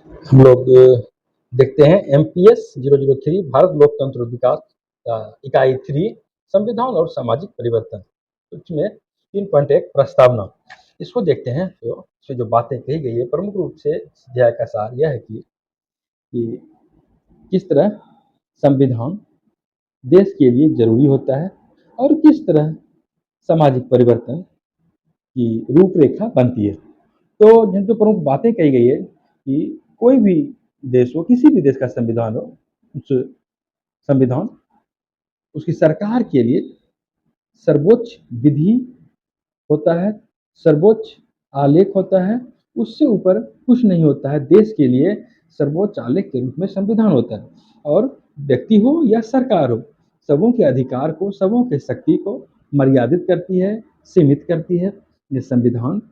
हम लोग देखते हैं एमपीएस 003 भारत लोकतंत्र विकास इकाई 3 संविधान और सामाजिक परिवर्तन। इसमें 3.1 प्रस्तावना। इसको देखते हैं तो इसमें जो बातें कही गई है प्रमुख रूप से अध्याय का सार यह है कि किस तरह संविधान देश के लिए जरूरी होता है और किस तरह सामाजिक परिवर्तन की रूपरेखा बनती है। तो जिन जो प्रमुख बातें कही गई है कि कोई भी देश हो, किसी भी देश का संविधान हो, उस संविधान उसकी सरकार के लिए सर्वोच्च विधि होता है, सर्वोच्च आलेख होता है, उससे ऊपर कुछ नहीं होता है। देश के लिए सर्वोच्च आलेख के रूप में संविधान होता है और व्यक्ति हो या सरकार हो, सबों के अधिकार को, सबों के शक्ति को मर्यादित करती है, सीमित करती है ये संविधान।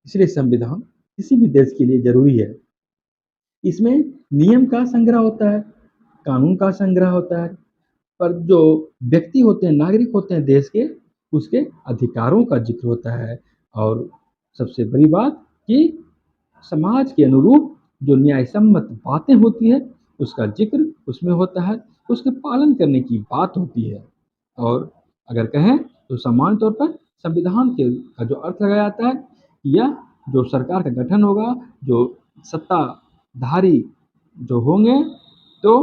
इसलिए संविधान किसी भी देश के लिए जरूरी है। इसमें नियम का संग्रह होता है, कानून का संग्रह होता है, पर जो व्यक्ति होते हैं, नागरिक होते हैं देश के, उसके अधिकारों का जिक्र होता है। और सबसे बड़ी बात कि समाज के अनुरूप जो न्यायसम्मत बातें होती है उसका जिक्र उसमें होता है, उसके पालन करने की बात होती है। और अगर कहें तो सामान्य तौर पर संविधान के का जो अर्थ लगाया जाता है, यह जो सरकार का गठन होगा, जो सत्ताधारी जो होंगे, तो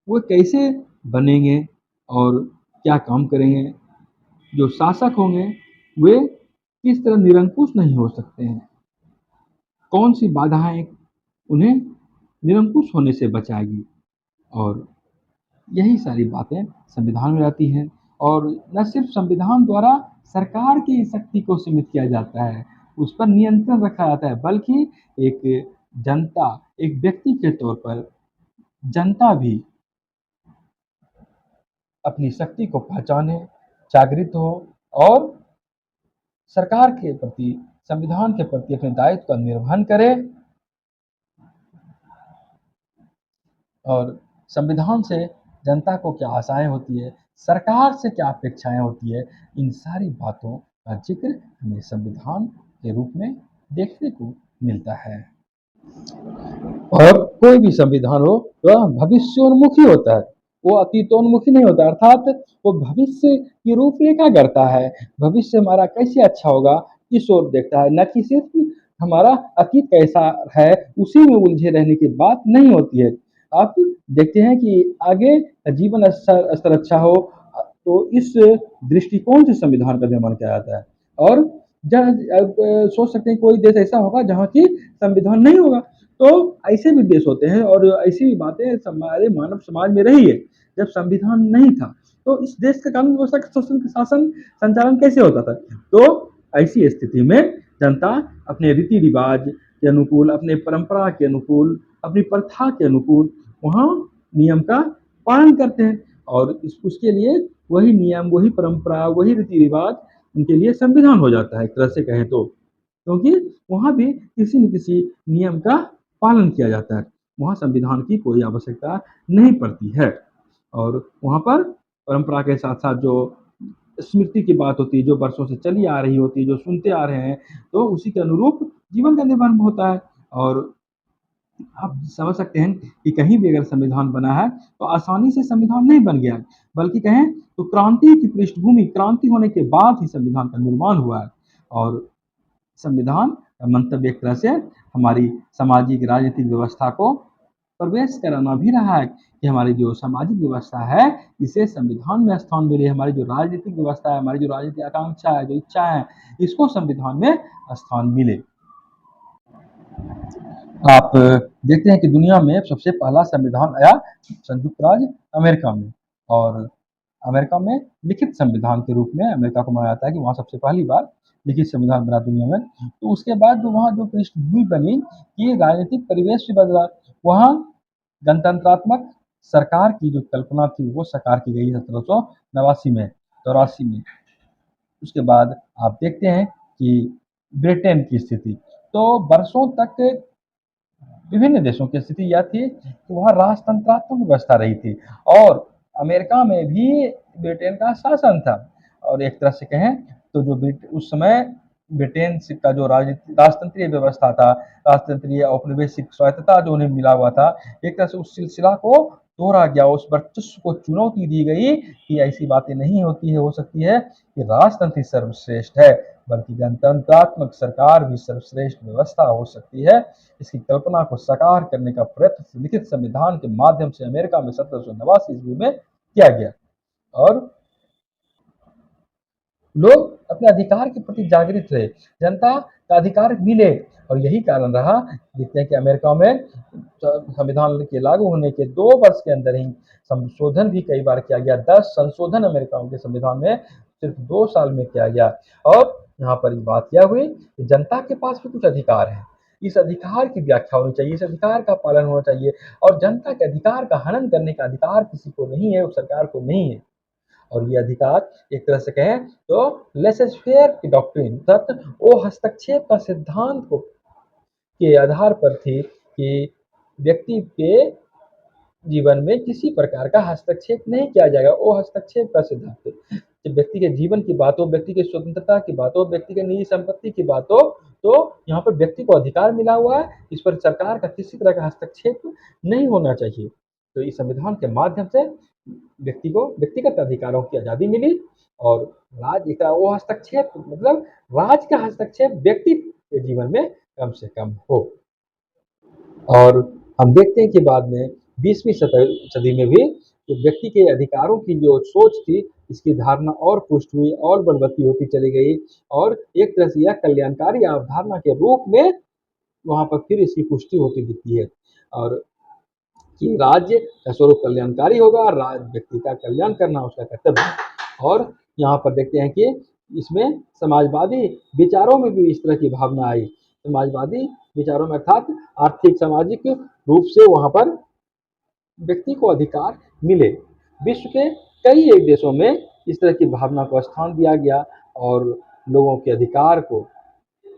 वो कैसे बनेंगे और क्या काम करेंगे। जो शासक होंगे वे किस तरह निरंकुश नहीं हो सकते हैं, कौन सी बाधाएं उन्हें निरंकुश होने से बचाएगी। और यही सारी बातें संविधान में रहती हैं। और न सिर्फ संविधान द्वारा सरकार की शक्ति को सीमित किया जाता है, उस पर नियंत्रण रखा जाता है, बल्कि एक जनता, एक व्यक्ति के तौर पर जनता भी अपनी शक्ति को पहचाने, जागृत हो और सरकार के प्रति, संविधान के प्रति अपने दायित्व का निर्वहन करे। और संविधान से जनता को क्या आशाएं होती है, सरकार से क्या अपेक्षाएं होती है, इन सारी बातों का जिक्र हमें संविधान के रूप में देखने को मिलता है। और कोई भी संविधान हो वह भविष्योन्मुखी होता है, वो अतीतोन्मुखी नहीं होता। अर्थात वो भविष्य की रूपरेखा करता है, भविष्य हमारा कैसे अच्छा होगा इस ओर देखता है, न कि सिर्फ हमारा अतीत कैसा है उसी में उलझे रहने की बात नहीं होती है। आप देखते हैं कि आगे जीवन स्तर अच्छा हो, तो इस दृष्टिकोण से संविधान का निर्माण किया जाता है। और सोच सकते हैं कोई देश ऐसा होगा जहाँ की संविधान नहीं होगा, तो ऐसे भी देश होते हैं और ऐसी भी बातें हमारे मानव समाज में रही है। जब संविधान नहीं था तो इस देश का कानून व्यवस्था का शासन संचालन कैसे होता था। तो ऐसी स्थिति में जनता अपने रीति रिवाज के अनुकूल, अपने परंपरा के अनुकूल, अपनी प्रथा के अनुकूल वहाँ नियम का पालन करते हैं। और उसके लिए वही नियम, वही परंपरा, वही रीति रिवाज उनके लिए संविधान हो जाता है एक तरह से कहें तो, क्योंकि वहाँ भी किसी न किसी नियम का पालन किया जाता है, वहाँ संविधान की कोई आवश्यकता नहीं पड़ती है। और वहाँ पर परंपरा के साथ साथ जो स्मृति की बात होती है, जो वर्षों से चली आ रही होती है, जो सुनते आ रहे हैं, तो उसी के अनुरूप जीवन का निर्माण होता है। और आप समझ सकते हैं कि कहीं भी अगर संविधान बना है तो आसानी से संविधान नहीं बन गया है, बल्कि कहें तो क्रांति की पृष्ठभूमि, क्रांति होने के बाद ही संविधान का निर्माण हुआ है। और संविधान का मंतव्य एक तरह से हमारी सामाजिक राजनीतिक व्यवस्था को प्रवेश कराना भी रहा है कि हमारी जो सामाजिक व्यवस्था है इसे संविधान में स्थान मिले, हमारी जो राजनीतिक व्यवस्था है, हमारी जो राजनीतिक आकांक्षा है, जो इच्छा है, इसको संविधान में स्थान मिले। आप देखते हैं कि दुनिया में सबसे पहला संविधान आया संयुक्त राज्य अमेरिका में, और अमेरिका में लिखित संविधान के रूप में अमेरिका को माना जाता है कि वहाँ सबसे पहली बार लिखित संविधान बना दुनिया में। तो उसके बाद वहाँ जो पृष्ठभूमि बनी कि राजनीतिक परिवेश भी बदला, वहाँ गणतंत्रात्मक सरकार की जो कल्पना थी वो साकार की गई 1789 में, 84 में। उसके बाद आप देखते हैं कि ब्रिटेन की स्थिति, तो वर्षों तक विभिन्न देशों की स्थिति यह थी कि वहाँ राजतंत्रात्मक व्यवस्था रही थी और अमेरिका में भी ब्रिटेन का शासन था। और एक तरह से कहें तो जो उस समय ब्रिटेन का जो राजतंत्रीय व्यवस्था था, राजतंत्रीय औपनिवेशिक स्वायत्तता जो उन्हें मिला हुआ था, एक तरह से उस सिलसिला को तोड़ा गया, उस वर्चस्व को चुनौती दी गई कि ऐसी बातें नहीं होती है, हो सकती है कि राजतंत्र ही सर्वश्रेष्ठ है, बल्कि गणतंत्रात्मक सरकार भी सर्वश्रेष्ठ व्यवस्था हो सकती है। इसकी कल्पना को साकार करने का प्रयत्न लिखित संविधान के माध्यम से अमेरिका में 1789 ईस्वी में किया गया और लोग अपने अधिकार के प्रति जागृत रहे, जनता का अधिकार मिले और यही कारण रहा। देखते हैं कि अमेरिका में संविधान के लागू होने के 2 वर्ष के अंदर ही संशोधन भी कई बार किया गया। 10 संशोधन अमेरिका के संविधान में सिर्फ 2 साल में किया गया और यहाँ पर बात क्या हुई कि जनता के पास भी कुछ अधिकार है, इस अधिकार की व्याख्या होनी चाहिए, इस अधिकार का पालन होना चाहिए और जनता के अधिकार का हनन करने का अधिकार किसी को नहीं है, उस सरकार को नहीं है। और ये अधिकार एक तरह से कहें तो लेसेस फेयर की डॉक्ट्रिन अर्थात वो हस्तक्षेप का सिद्धांत को के आधार पर थी कि व्यक्ति के जीवन में किसी प्रकार का हस्तक्षेप नहीं किया जाएगा, वो हस्तक्षेप का सिद्धांत है। जब व्यक्ति के जीवन की बात हो, व्यक्ति की स्वतंत्रता की बात हो, व्यक्ति के निजी संपत्ति की बात हो, तो यहाँ पर व्यक्ति को अधिकार मिला हुआ है, इस पर सरकार का किसी तरह का हस्तक्षेप नहीं होना चाहिए। तो इस संविधान के माध्यम से व्यक्ति को व्यक्तिगत अधिकारों की आज़ादी मिली और राज्य का वो हस्तक्षेप मतलब राज्य का हस्तक्षेप व्यक्ति के जीवन में कम से कम हो। और हम देखते हैं कि बाद में 20वीं सदी में भी जो व्यक्ति के अधिकारों की जो सोच थी, इसकी धारणा और पुष्ट हुई और बलवती होती चली गई और एक तरह से यह कल्याणकारी अवधारणा के रूप में वहाँ पर फिर इसकी पुष्टि होती दिखती है और कि राज्य का स्वरूप कल्याणकारी होगा, राज्य व्यक्ति का कल्याण करना उसका कर्तव्य है। और यहाँ पर देखते हैं कि इसमें समाजवादी विचारों में भी इस तरह की भावना आई, समाजवादी विचारों में अर्थात आर्थिक सामाजिक रूप से वहाँ पर व्यक्ति को अधिकार मिले। विश्व के कई एक देशों में इस तरह की भावना को स्थान दिया गया और लोगों के अधिकार को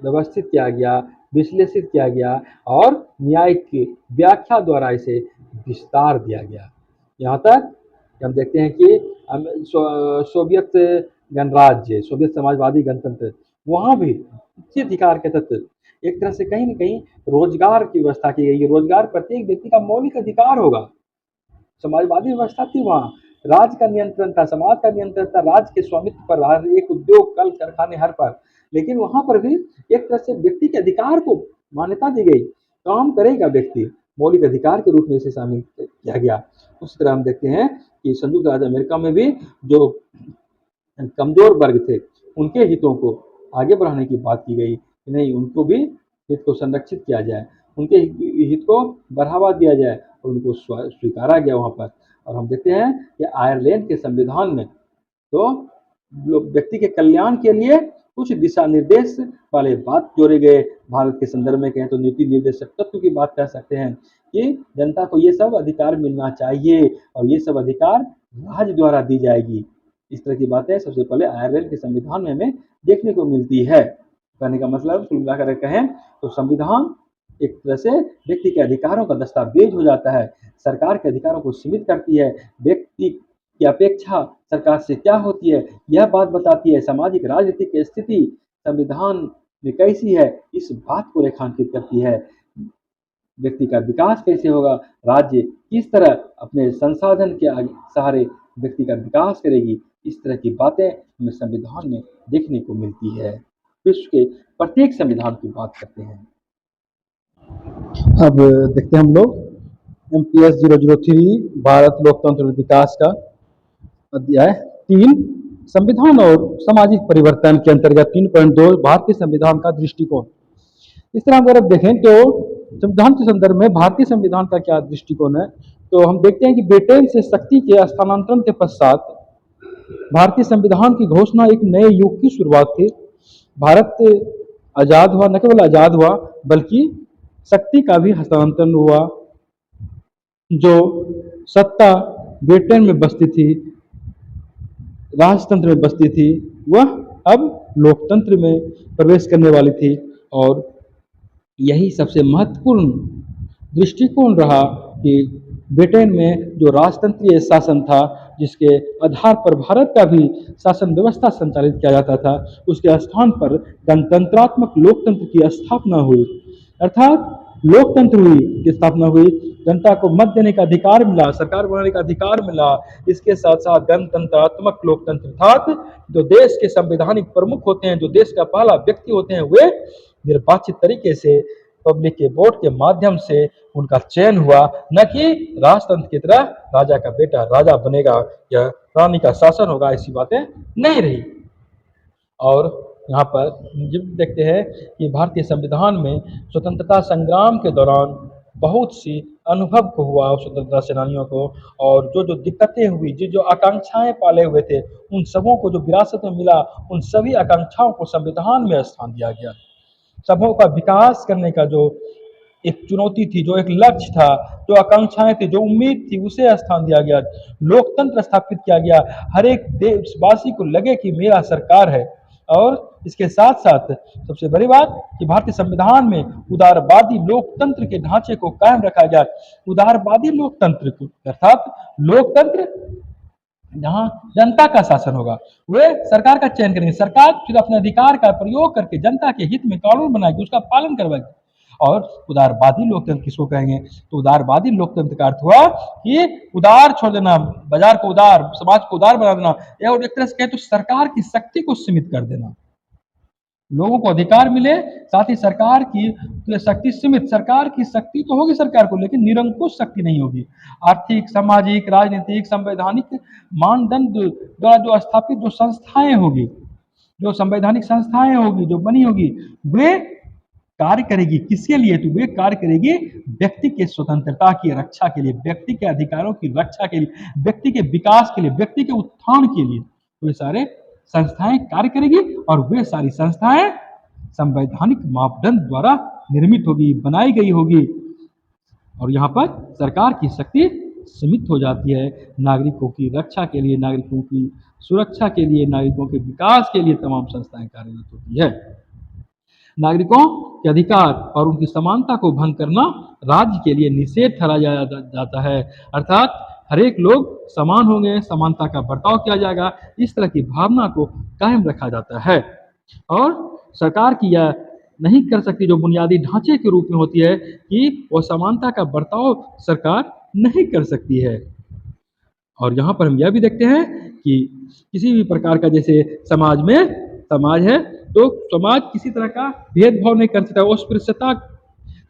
व्यवस्थित किया गया, विश्लेषित किया गया और न्यायिक व्याख्या द्वारा इसे विस्तार दिया गया। यहाँ तक हम देखते हैं कि सोवियत गणराज्य, सोवियत समाजवादी गणतंत्र, वहाँ भी इसी अधिकार के तत्व एक तरह से कहीं न कहीं रोजगार की व्यवस्था की गई है। रोजगार प्रत्येक व्यक्ति का मौलिक अधिकार होगा। समाजवादी व्यवस्था थी वहाँ, राज्य का नियंत्रण था, समाज का नियंत्रण था, राज्य के स्वामित्व पर हर एक उद्योग, कल कारखाने हर पर, लेकिन वहाँ पर भी एक तरह से व्यक्ति के अधिकार को मान्यता दी गई, काम करेगा व्यक्ति, मौलिक अधिकार के रूप में इसे शामिल किया गया। उसी तरह हम देखते हैं कि संयुक्त राज्य अमेरिका में भी जो कमजोर वर्ग थे, उनके हितों को आगे बढ़ाने की बात की गई, नहीं उनको भी हित को संरक्षित किया जाए, उनके हित को बढ़ावा दिया जाए और उनको स्वीकारा गया वहाँ पर। और हम देखते हैं कि आयरलैंड के संविधान में तो व्यक्ति के कल्याण के लिए कुछ दिशा निर्देश वाले बात जोड़े गए। भारत के संदर्भ में कहें तो नीति निर्देशक तत्व की बात कर सकते हैं कि जनता को ये सब अधिकार मिलना चाहिए और ये सब अधिकार राज्य द्वारा दी जाएगी। इस तरह की बातें सबसे पहले आयरलैंड के संविधान में हमें देखने को मिलती है। कहने का मतलब कुल मिलाकर कहें तो संविधान एक तरह से व्यक्ति के अधिकारों का दस्तावेज हो जाता है, सरकार के अधिकारों को सीमित करती है, व्यक्ति की अपेक्षा सरकार से क्या होती है यह बात बताती है, सामाजिक राजनीतिक स्थिति संविधान में कैसी है इस बात को रेखांकित करती है, व्यक्ति का विकास कैसे होगा, राज्य किस तरह अपने संसाधन के सहारे व्यक्ति का विकास करेगी, इस तरह की बातें हमें संविधान में देखने को मिलती है। विश्व के प्रत्येक संविधान की बात करते हैं। अब देखते हैं हम लोग MPS 003 भारत लोकतंत्र विकास का अध्याय 3 संविधान और सामाजिक परिवर्तन के अंतर्गत 3.2 भारतीय संविधान का दृष्टिकोण। इस तरह अगर आप देखें तो संविधान के संदर्भ में भारतीय संविधान का क्या दृष्टिकोण है, तो हम देखते हैं कि ब्रिटेन से शक्ति के हस्तांतरण के पश्चात भारतीय संविधान की घोषणा एक नए युग की शुरुआत थी। भारत आजाद हुआ, न केवल आजाद हुआ बल्कि शक्ति का भी हस्तांतरण हुआ। जो सत्ता ब्रिटेन में बसती थी, राजतंत्र में बसती थी, वह अब लोकतंत्र में प्रवेश करने वाली थी और यही सबसे महत्वपूर्ण दृष्टिकोण रहा कि ब्रिटेन में जो राजतंत्रीय शासन था, जिसके आधार पर भारत का भी शासन व्यवस्था संचालित किया जाता था, उसके स्थान पर गणतंत्रात्मक लोकतंत्र की स्थापना हुई। अर्थात लोकतंत्र हुई की स्थापना हुई, जनता को मत देने का अधिकार मिला, सरकार बनाने का अधिकार मिला। इसके साथ साथ गणतंत्रात्मक लोकतंत्र अर्थात जो देश के संवैधानिक प्रमुख होते हैं, जो देश का पहला व्यक्ति होते हैं, वे निर्वाचित तरीके से पब्लिक के वोट के माध्यम से उनका चयन हुआ, न कि राजतंत्र की तरह राजा का बेटा राजा बनेगा या रानी का शासन होगा, ऐसी बातें नहीं रही। और यहाँ पर जब देखते हैं कि भारतीय संविधान में स्वतंत्रता संग्राम के दौरान बहुत सी अनुभव को हुआ स्वतंत्रता सेनानियों को, और जो जो दिक्कतें हुई, जो जो आकांक्षाएं पाले हुए थे, उन सबों को जो विरासत में मिला, उन सभी आकांक्षाओं को संविधान में स्थान दिया गया। सबों का विकास करने का जो एक चुनौती थी, जो एक लक्ष्य था, जो आकांक्षाएं थी, जो उम्मीद थी, उसे स्थान दिया गया। लोकतंत्र स्थापित किया गया, हर एक देशवासी को लगे कि मेरा सरकार है। और इसके साथ साथ सबसे बड़ी बात कि भारतीय संविधान में उदारवादी लोकतंत्र के ढांचे को कायम रखा गया। उदारवादी लोकतंत्र अर्थात लोकतंत्र जहां जनता का शासन होगा, वे सरकार का चयन करेंगे, सरकार फिर अपने अधिकार का प्रयोग करके जनता के हित में कानून बनाएगी, उसका पालन करवाएगी। और उदारवादी लोकतंत्र किसको कहेंगे? तो उदारवादी लोकतंत्र का अर्थ हुआ कि उदार छोड़ देना, बाजार को उदार, समाज को उदार बना देना, या एक तरह से कहे तो सरकार की शक्ति को सीमित कर देना। लोगों को अधिकार मिले, साथ ही सरकार की शक्ति सीमित, सरकार की शक्ति तो होगी सरकार को, लेकिन निरंकुश शक्ति नहीं होगी। आर्थिक, सामाजिक, राजनीतिक, संवैधानिक मानदंड द्वारा जो स्थापित जो संस्थाएं होगी, जो संवैधानिक संस्थाएं होगी, जो बनी होगी, वे कार्य करेगी किसके लिए? तो वे कार्य करेगी व्यक्ति के स्वतंत्रता की रक्षा के लिए, व्यक्ति के अधिकारों की रक्षा के लिए, व्यक्ति के विकास के लिए, व्यक्ति के उत्थान के लिए। तो ये सारे संस्थाएं कार्य करेगी, और वे सारी संस्थाएं संवैधानिक मापदंड द्वारा निर्मित होगी, बनाई गई होगी। और यहाँ पर सरकार की शक्ति सीमित हो जाती है। नागरिकों की रक्षा के लिए, नागरिकों की सुरक्षा के लिए, नागरिकों के विकास के लिए तमाम संस्थाएं कार्यरत होती है। नागरिकों के अधिकार और उनकी समानता को भंग करना राज्य के लिए निषेध ठहराया जाता है। अर्थात हर एक लोग समान होंगे, समानता का बर्ताव किया जाएगा, इस तरह की भावना को कायम रखा जाता है। और सरकार की यह नहीं कर सकती जो बुनियादी ढांचे के रूप में होती है कि वह समानता का बर्ताव सरकार नहीं कर सकती है। और यहाँ पर हम यह भी देखते हैं कि किसी भी प्रकार का, जैसे समाज है, तो समाज किसी तरह का भेदभाव नहीं कर सकता, अस्पृश्यता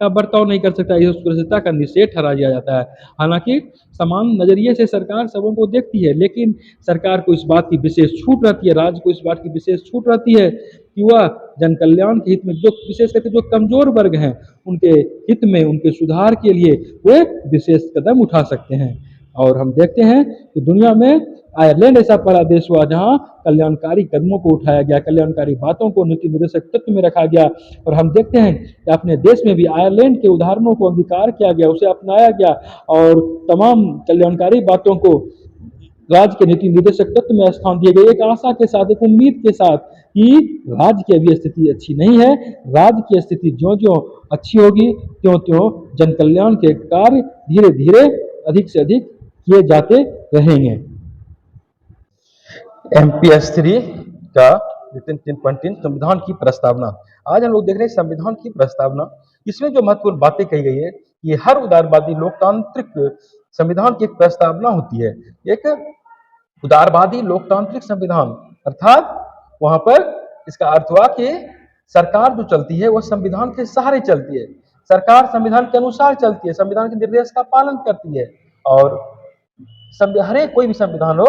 का बर्ताव नहीं कर सकता, इस अस्पृश्यता का निषेध ठहरा दिया जाता है। हालांकि समान नजरिए से सरकार सबों को देखती है, लेकिन सरकार को इस बात की विशेष छूट रहती है, राज्य को इस बात की विशेष छूट रहती है कि वह जन कल्याण के हित में, जो विशेष करके जो कमजोर वर्ग हैं, उनके हित में, उनके सुधार के लिए वे विशेष कदम उठा सकते हैं। और हम देखते हैं कि दुनिया में आयरलैंड ऐसा पहला देश हुआ जहां कल्याणकारी कदमों को उठाया गया, कल्याणकारी बातों को नीति निर्देशक तत्व में रखा गया। और हम देखते हैं कि अपने देश में भी आयरलैंड के उदाहरणों को अंगीकार किया गया, उसे अपनाया गया, और तमाम कल्याणकारी बातों को राज्य के नीति निर्देशक तत्व में स्थान दिए गए, एक आशा के साथ, एक उम्मीद के साथ कि राज्य की अभी स्थिति अच्छी नहीं है, राज्य की स्थिति ज्यों ज्यों अच्छी होगी, त्यों त्यों जन कल्याण के कार्य धीरे धीरे अधिक से अधिक किए जाते रहेंगे। MPS 3 का 3.3 संविधान की प्रस्तावना। आज हम लोग देख रहे हैं संविधान की प्रस्तावना। इसमें जो महत्वपूर्ण बातें कही गई है, ये हर उदारवादी लोकतांत्रिक संविधान की एक प्रस्तावना होती है। एक उदारवादी लोकतांत्रिक संविधान अर्थात वहां पर इसका अर्थ हुआ कि सरकार जो चलती है वह संविधान के सहारे चलती है, सरकार संविधान के अनुसार चलती है, संविधान के निर्देश का पालन करती है। और हर एक कोई भी संविधान हो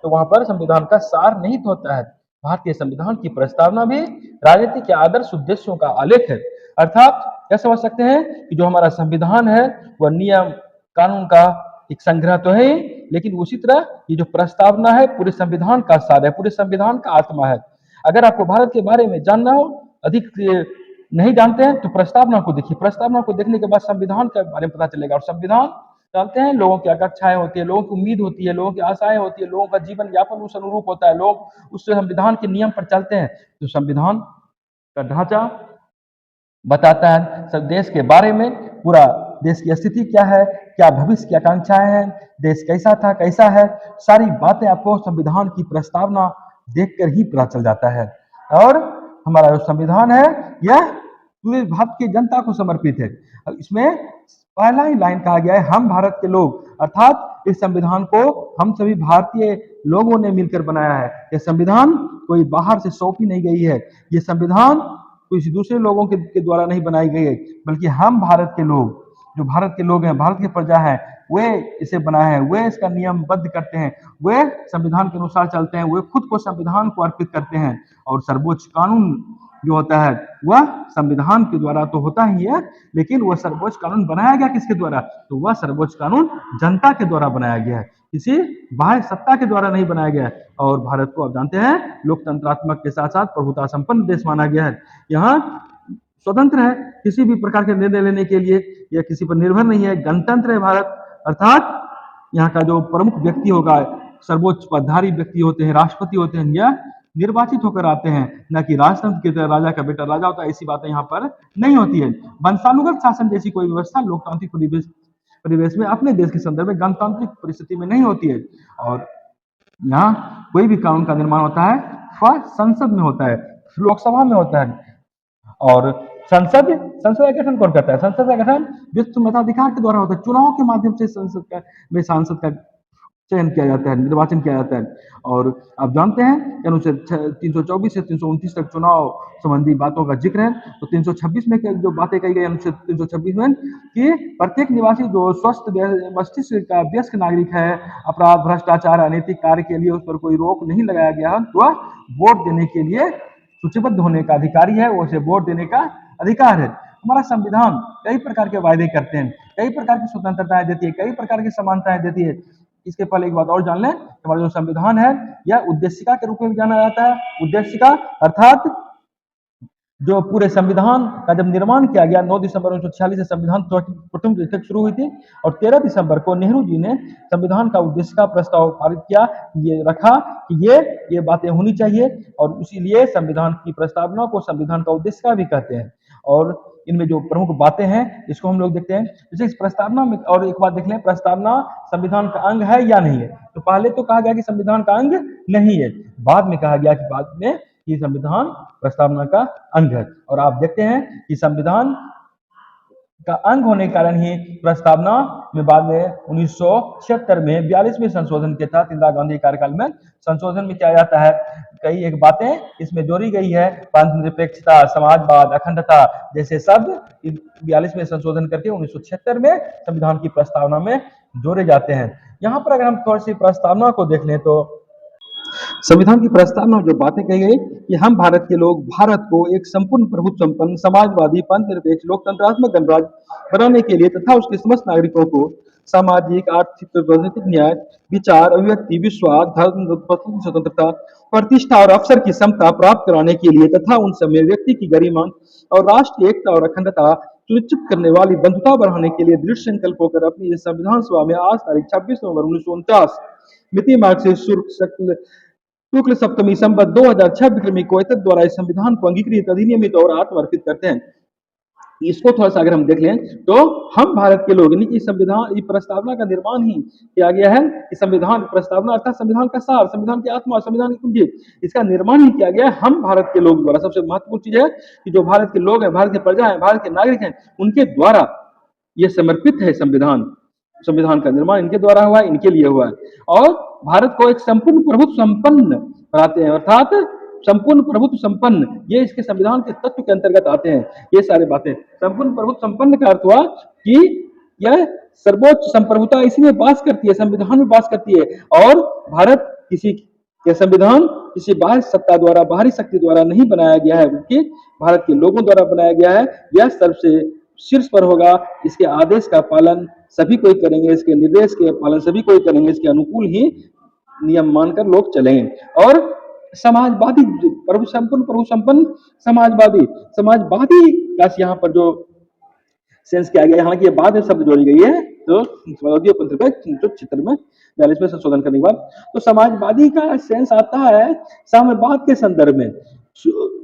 तो वहां पर संविधान का सार निहित होता है। भारतीय संविधान की प्रस्तावना भी राजनीति के आदर्श उद्देश्यों का आलेख है। अर्थात क्या समझ सकते हैं कि जो हमारा संविधान है वह नियम कानून का एक संग्रह तो है, लेकिन उसी तरह ये जो प्रस्तावना है पूरे संविधान का सार है, पूरे संविधान का आत्मा है। अगर आपको भारत के बारे में जानना हो, अधिक नहीं जानते हैं, तो प्रस्तावना को देखिए। प्रस्तावना को देखने के बाद संविधान के बारे में पता चलेगा। और संविधान जानते हैं लोगों की आकांक्षाएं होती है, लोगों की उम्मीद होती है, लोगों की आशाएं होती है, लोगों का जीवन यापन उस अनुरूप होता है, लोग उस संविधान के नियम पर चलते हैं। तो संविधान का ढांचा बताता है सब देश के बारे में, पूरा देश की स्थिति क्या है, क्या भविष्य की आकांक्षाएं हैं, देश कैसा था कैसा है, सारी बातें आपको संविधान की प्रस्तावना देखकर ही पता चल जाता है। और हमारा जो संविधान है यह पूरे भारत की जनता को समर्पित है। इसमें पहला ही लाइन कहा गया है, हम भारत के लोग, अर्थात इस संविधान को हम सभी भारतीय लोगों ने मिलकर बनाया है। यह संविधान कोई बाहर से सौंपी नहीं गई है, ये संविधान किसी दूसरे लोगों के द्वारा नहीं बनाई गई है, बल्कि हम भारत के लोग, जो भारत के लोग हैं, भारत की प्रजा है, वे इसे बनाए हैं, वे इसका नियमबद्ध करते हैं, वे संविधान के अनुसार चलते हैं, वे खुद को संविधान को अर्पित करते हैं। और सर्वोच्च कानून जो होता है वह संविधान के द्वारा तो होता ही है, लेकिन वह सर्वोच्च कानून बनाया गया किसके द्वारा, तो वह सर्वोच्च कानून जनता के द्वारा बनाया गया है, किसी बाह्य सत्ता के द्वारा नहीं बनाया गया है। और भारत को आप जानते हैं लोकतंत्रात्मक के साथ साथ प्रभुता संपन्न देश माना गया है। यहाँ स्वतंत्र है किसी भी प्रकार के निर्णय लेने के लिए, यह किसी पर निर्भर नहीं है, गणतंत्र है भारत, अर्थात यहाँ का जो प्रमुख व्यक्ति होगा, सर्वोच्च पदधारी व्यक्ति होते हैं, राष्ट्रपति होते हैं, यह निर्वाचित होकर आते हैं, न कि राजतंत्र की तरह राजा का बेटा राजा होता है, ऐसी बातें यहाँ पर नहीं होती है। वंशानुगत शासन जैसी कोई व्यवस्था लोकतांत्रिक परिवेश में अपने देश के संदर्भ में गणतांत्रिक परिस्थिति में नहीं होती है। और यहाँ कोई भी कानून का निर्माण होता है वह संसद में होता है, लोकसभा में होता है। और संसद का गठन कौन करता है, संसद का गठन विश्व मताधिकार के द्वारा होता है, चुनाव के माध्यम से संसद का में सांसद का चयन किया जाता है, निर्वाचन किया जाता है। और आप जानते हैं अनुच्छेद 324 से 329 तक चुनाव संबंधी बातों का जिक्र है। तो 326 में जो बातें कही गई अनुच्छेद 326 में कि प्रत्येक निवासी जो स्वस्थ मस्तिष्क का वयस्क नागरिक है, अपराध भ्रष्टाचार अनैतिक कार्य के लिए उस पर कोई रोक नहीं लगाया गया है, तो वह वोट देने के लिए सूचीबद्ध होने का अधिकारी है, वो उसे वोट देने का अधिकार है। हमारा संविधान कई प्रकार के वायदे करते हैं, कई प्रकार की स्वतंत्रताएं देती है, कई प्रकार की समानताएं देती है। इसके पहले एक बात और जान लें, हमारा जो संविधान है यह उद्देशिका के रूप में भी जाना जाता है। उद्देशिका अर्थात जो पूरे संविधान का जब निर्माण किया गया 9 दिसंबर 1946 से संविधान प्रथम बैठक शुरू हुई थी और 13 दिसंबर को नेहरू जी ने संविधान का उद्देशिका प्रस्ताव पारित किया, ये रखा कि ये बातें होनी चाहिए और इसीलिए संविधान की प्रस्तावना को संविधान का उद्देशिका भी कहते हैं। और इनमें जो प्रमुख बातें हैं इसको हम लोग देखते हैं। जैसे इस प्रस्तावना में और एक बात देख लें, प्रस्तावना संविधान का अंग है या नहीं है। तो पहले तो कहा गया कि संविधान का अंग नहीं है, बाद में कहा गया कि बाद में कि संविधान प्रस्तावना का अंग है। और आप देखते हैं कि संविधान का अंग होने के कारण ही प्रस्तावना में बाद में 1976 में 42वें संशोधन के तहत इंदिरा गांधी कार्यकाल में संशोधन में किया जाता है। कई एक बातें इसमें जोड़ी गई है, प्रांत निरपेक्षता, समाजवाद, अखंडता जैसे शब्द 42वें संशोधन करके 1976 में संविधान की प्रस्तावना में जोड़े जाते हैं। यहाँ पर अगर हम थोड़ी सी प्रस्तावना को देख लें तो संविधान की प्रस्तावना जो बातें कही गई कि हम भारत के लोग भारत को एक संपूर्ण प्रभुत्व संपन्न समाजवादी पंथ निरपेक्ष लोकतंत्रात्मक गणराज्य बनाने के लिए तथा उसके समस्त नागरिकों को सामाजिक आर्थिक राजनीतिक न्याय विचार अभिव्यक्ति विश्वास धर्म स्वतंत्रता प्रतिष्ठा और अवसर की समता प्राप्त कराने के लिए तथा उन समय व्यक्ति की गरिमा और राष्ट्रीय एकता और अखंडता सुनिश्चित करने वाली बंधुता बढ़ाने के लिए दृढ़ संकल्प होकर अपनी संविधान सभा में आज तारीख 26 नवंबर 1949 मिति मार्ग से शुक्ल सप्तमी संवत 2006 विक्रमी को द्वारा इस संविधान को अंगीकृत अधिनियमित और आत्मर्पित करते हैं। इसको थोड़ा सा अगर हम देख लें तो हम भारत के लोग यानी संविधान की प्रस्तावना का निर्माण ही किया गया है कि संविधान प्रस्तावना अर्थात संविधान का सार, संविधान की आत्मा, संविधान की कुंजी, इसका निर्माण ही किया गया है हम भारत के लोग द्वारा। सबसे महत्वपूर्ण चीज है कि जो भारत के लोग हैं, भारत की प्रजा है, भारत के नागरिक हैं, उनके द्वारा यह समर्पित है संविधान का निर्माण इनके द्वारा हुआ है, इनके लिए हुआ है। और भारत को एक संपूर्ण प्रभुत्व संपन्न बनाते हैं, अर्थात संपूर्ण प्रभुत्व संपन्न, ये इसके संविधान के तत्व के अंतर्गत आते हैं। ये सारी बातें संपूर्ण प्रभुत्व संपन्न का अर्थ हुआ कि यह सर्वोच्च संप्रभुता इसी में वास करती है, संविधान में वास करती है। और भारत किसी के संविधान किसी बाहरी सत्ता द्वारा, बाहरी शक्ति द्वारा नहीं बनाया गया है, बल्कि भारत के लोगों द्वारा बनाया गया है। यह सबसे शीर्ष पर होगा, इसके आदेश का पालन सभी कोई करेंगे, इसके निर्देश के पालन सभी कोई करेंगे, इसके अनुकूल ही नियम मानकर लोग चलेंगे। और समाजवादी प्रभु संपन्न समाजवादी का यहाँ पर जो सेंस किया गया, हालांकि ये बाद में शब्द जोड़ी गई है तो चित्र में 42वें संशोधन करने के बाद तो समाजवादी का सेंस आता है साम्यवाद के संदर्भ में।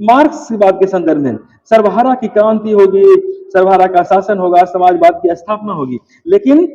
मार्क्सवाद के संदर्भ में सर्वहारा की क्रांति होगी, सर्वहारा का शासन होगा, समाजवाद की स्थापना होगी। लेकिन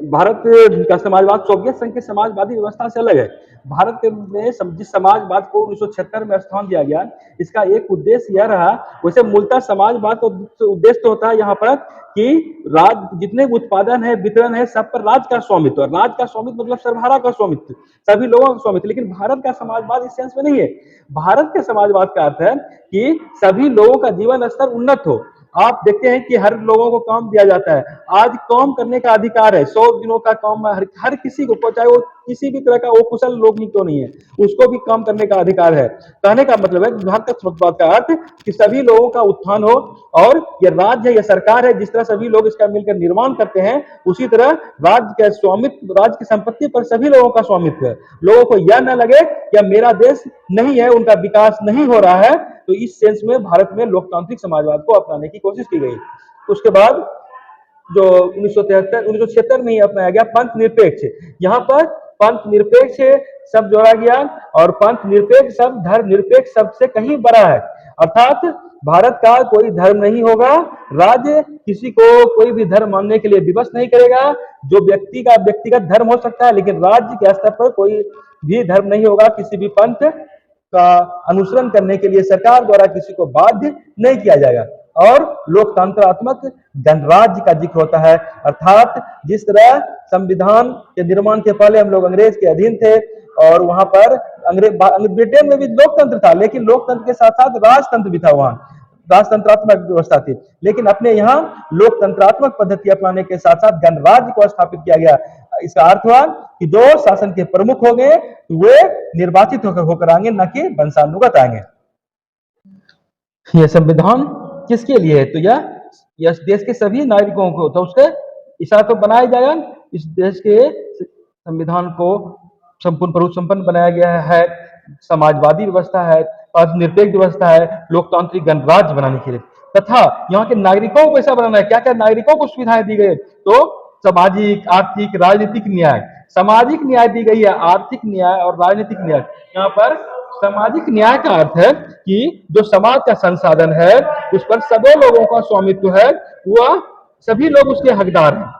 भारत का समाजवाद सोवियत संघ की समाजवादी व्यवस्था से अलग है। भारत में जिस समाजवाद को 1976 में स्थान दिया गया, इसका एक उद्देश्य यह रहा, वैसे मूलतः समाजवाद का उद्देश्य तो होता है यहाँ पर कि राज जितने उत्पादन है, वितरण है, सब पर राज का स्वामित्व। राज का स्वामित्व मतलब सर्वहारा का स्वामित्व, सभी लोगों का स्वामित्व। लेकिन भारत का समाजवाद इस सेंस में नहीं है। भारत के समाजवाद का अर्थ है कि सभी लोगों का जीवन स्तर उन्नत हो। आप देखते हैं कि हर लोगों को काम दिया जाता है। आज काम करने का अधिकार है, 100 दिनों का काम हर किसी को, चाहे वो किसी भी तरह का वो कुशल लोग नहीं क्यों नहीं है, उसको भी काम करने का अधिकार है। कहने का मतलब है भारत का समाजवाद का अर्थ कि सभी लोगों का उत्थान हो, और ये राज्य है, ये सरकार है, जिस तरह सभी लोग इसका मिलकर निर्माण करते हैं, उसी तरह राज्य के स्वामित्व, राज्य की संपत्ति पर सभी लोगों का स्वामित्व है। लोगों को यह न लगे कि मेरा देश नहीं है, उनका विकास नहीं हो रहा है। तो इस सेंस में भारत में लोकतांत्रिक समाजवाद को अपनाने की कोशिश की गई। उसके बाद जो 1976 में ही अपनाया गया पंथ निरपेक्ष। यहाँ पर पंथ निरपेक्ष शब्द जोड़ा गया, और पंथ निरपेक्ष शब्द धर्म निरपेक्ष शब्द से कहीं बड़ा है। अर्थात भारत का कोई धर्म नहीं होगा, राज्य किसी को कोई भी धर्म मानने के लिए विवश नहीं करेगा। जो व्यक्ति का व्यक्तिगत धर्म हो सकता है, लेकिन राज्य के स्तर पर कोई भी धर्म नहीं होगा। किसी भी पंथ का अनुसरण करने के लिए सरकार द्वारा किसी को बाध्य नहीं किया जाएगा। और लोकतंत्रात्मक गणराज्य का जिक्र होता है, अर्थात जिस तरह संविधान के निर्माण के पहले हम लोग अंग्रेज के अधीन थे, और वहां पर ब्रिटेन में भी लोकतंत्र था, लेकिन लोकतंत्र के साथ साथ राजतंत्र भी था, वहां राजतंत्रात्मक व्यवस्था थी। लेकिन अपने यहाँ लोकतंत्रात्मक पद्धति अपनाने के साथ साथ गणराज्य को स्थापित किया गया। इसका अर्थ हुआ कि जो शासन के प्रमुख होंगे वे निर्वाचित होकर आएंगे, न कि वंशानुगत आएंगे। यह संविधान किसके लिए है? तो यह देश के सभी नागरिकों को, तो उसके इशारा तो बनाया जाएगा। इस देश के संविधान को संपूर्ण प्रभु संपन्न बनाया गया है, समाजवादी व्यवस्था है, निरपेक्ष व्यवस्था है, लोकतांत्रिक गणराज्य बनाने के लिए, तथा यहाँ के नागरिकों को ऐसा बनाना है। क्या क्या नागरिकों को सुविधाएं दी गई? तो सामाजिक, आर्थिक, राजनीतिक न्याय। सामाजिक न्याय दी गई है, आर्थिक न्याय और राजनीतिक न्याय। यहाँ पर सामाजिक न्याय का अर्थ है कि जो समाज का संसाधन है उस पर सभी लोगों का स्वामित्व है, वह सभी लोग उसके हकदार हैं,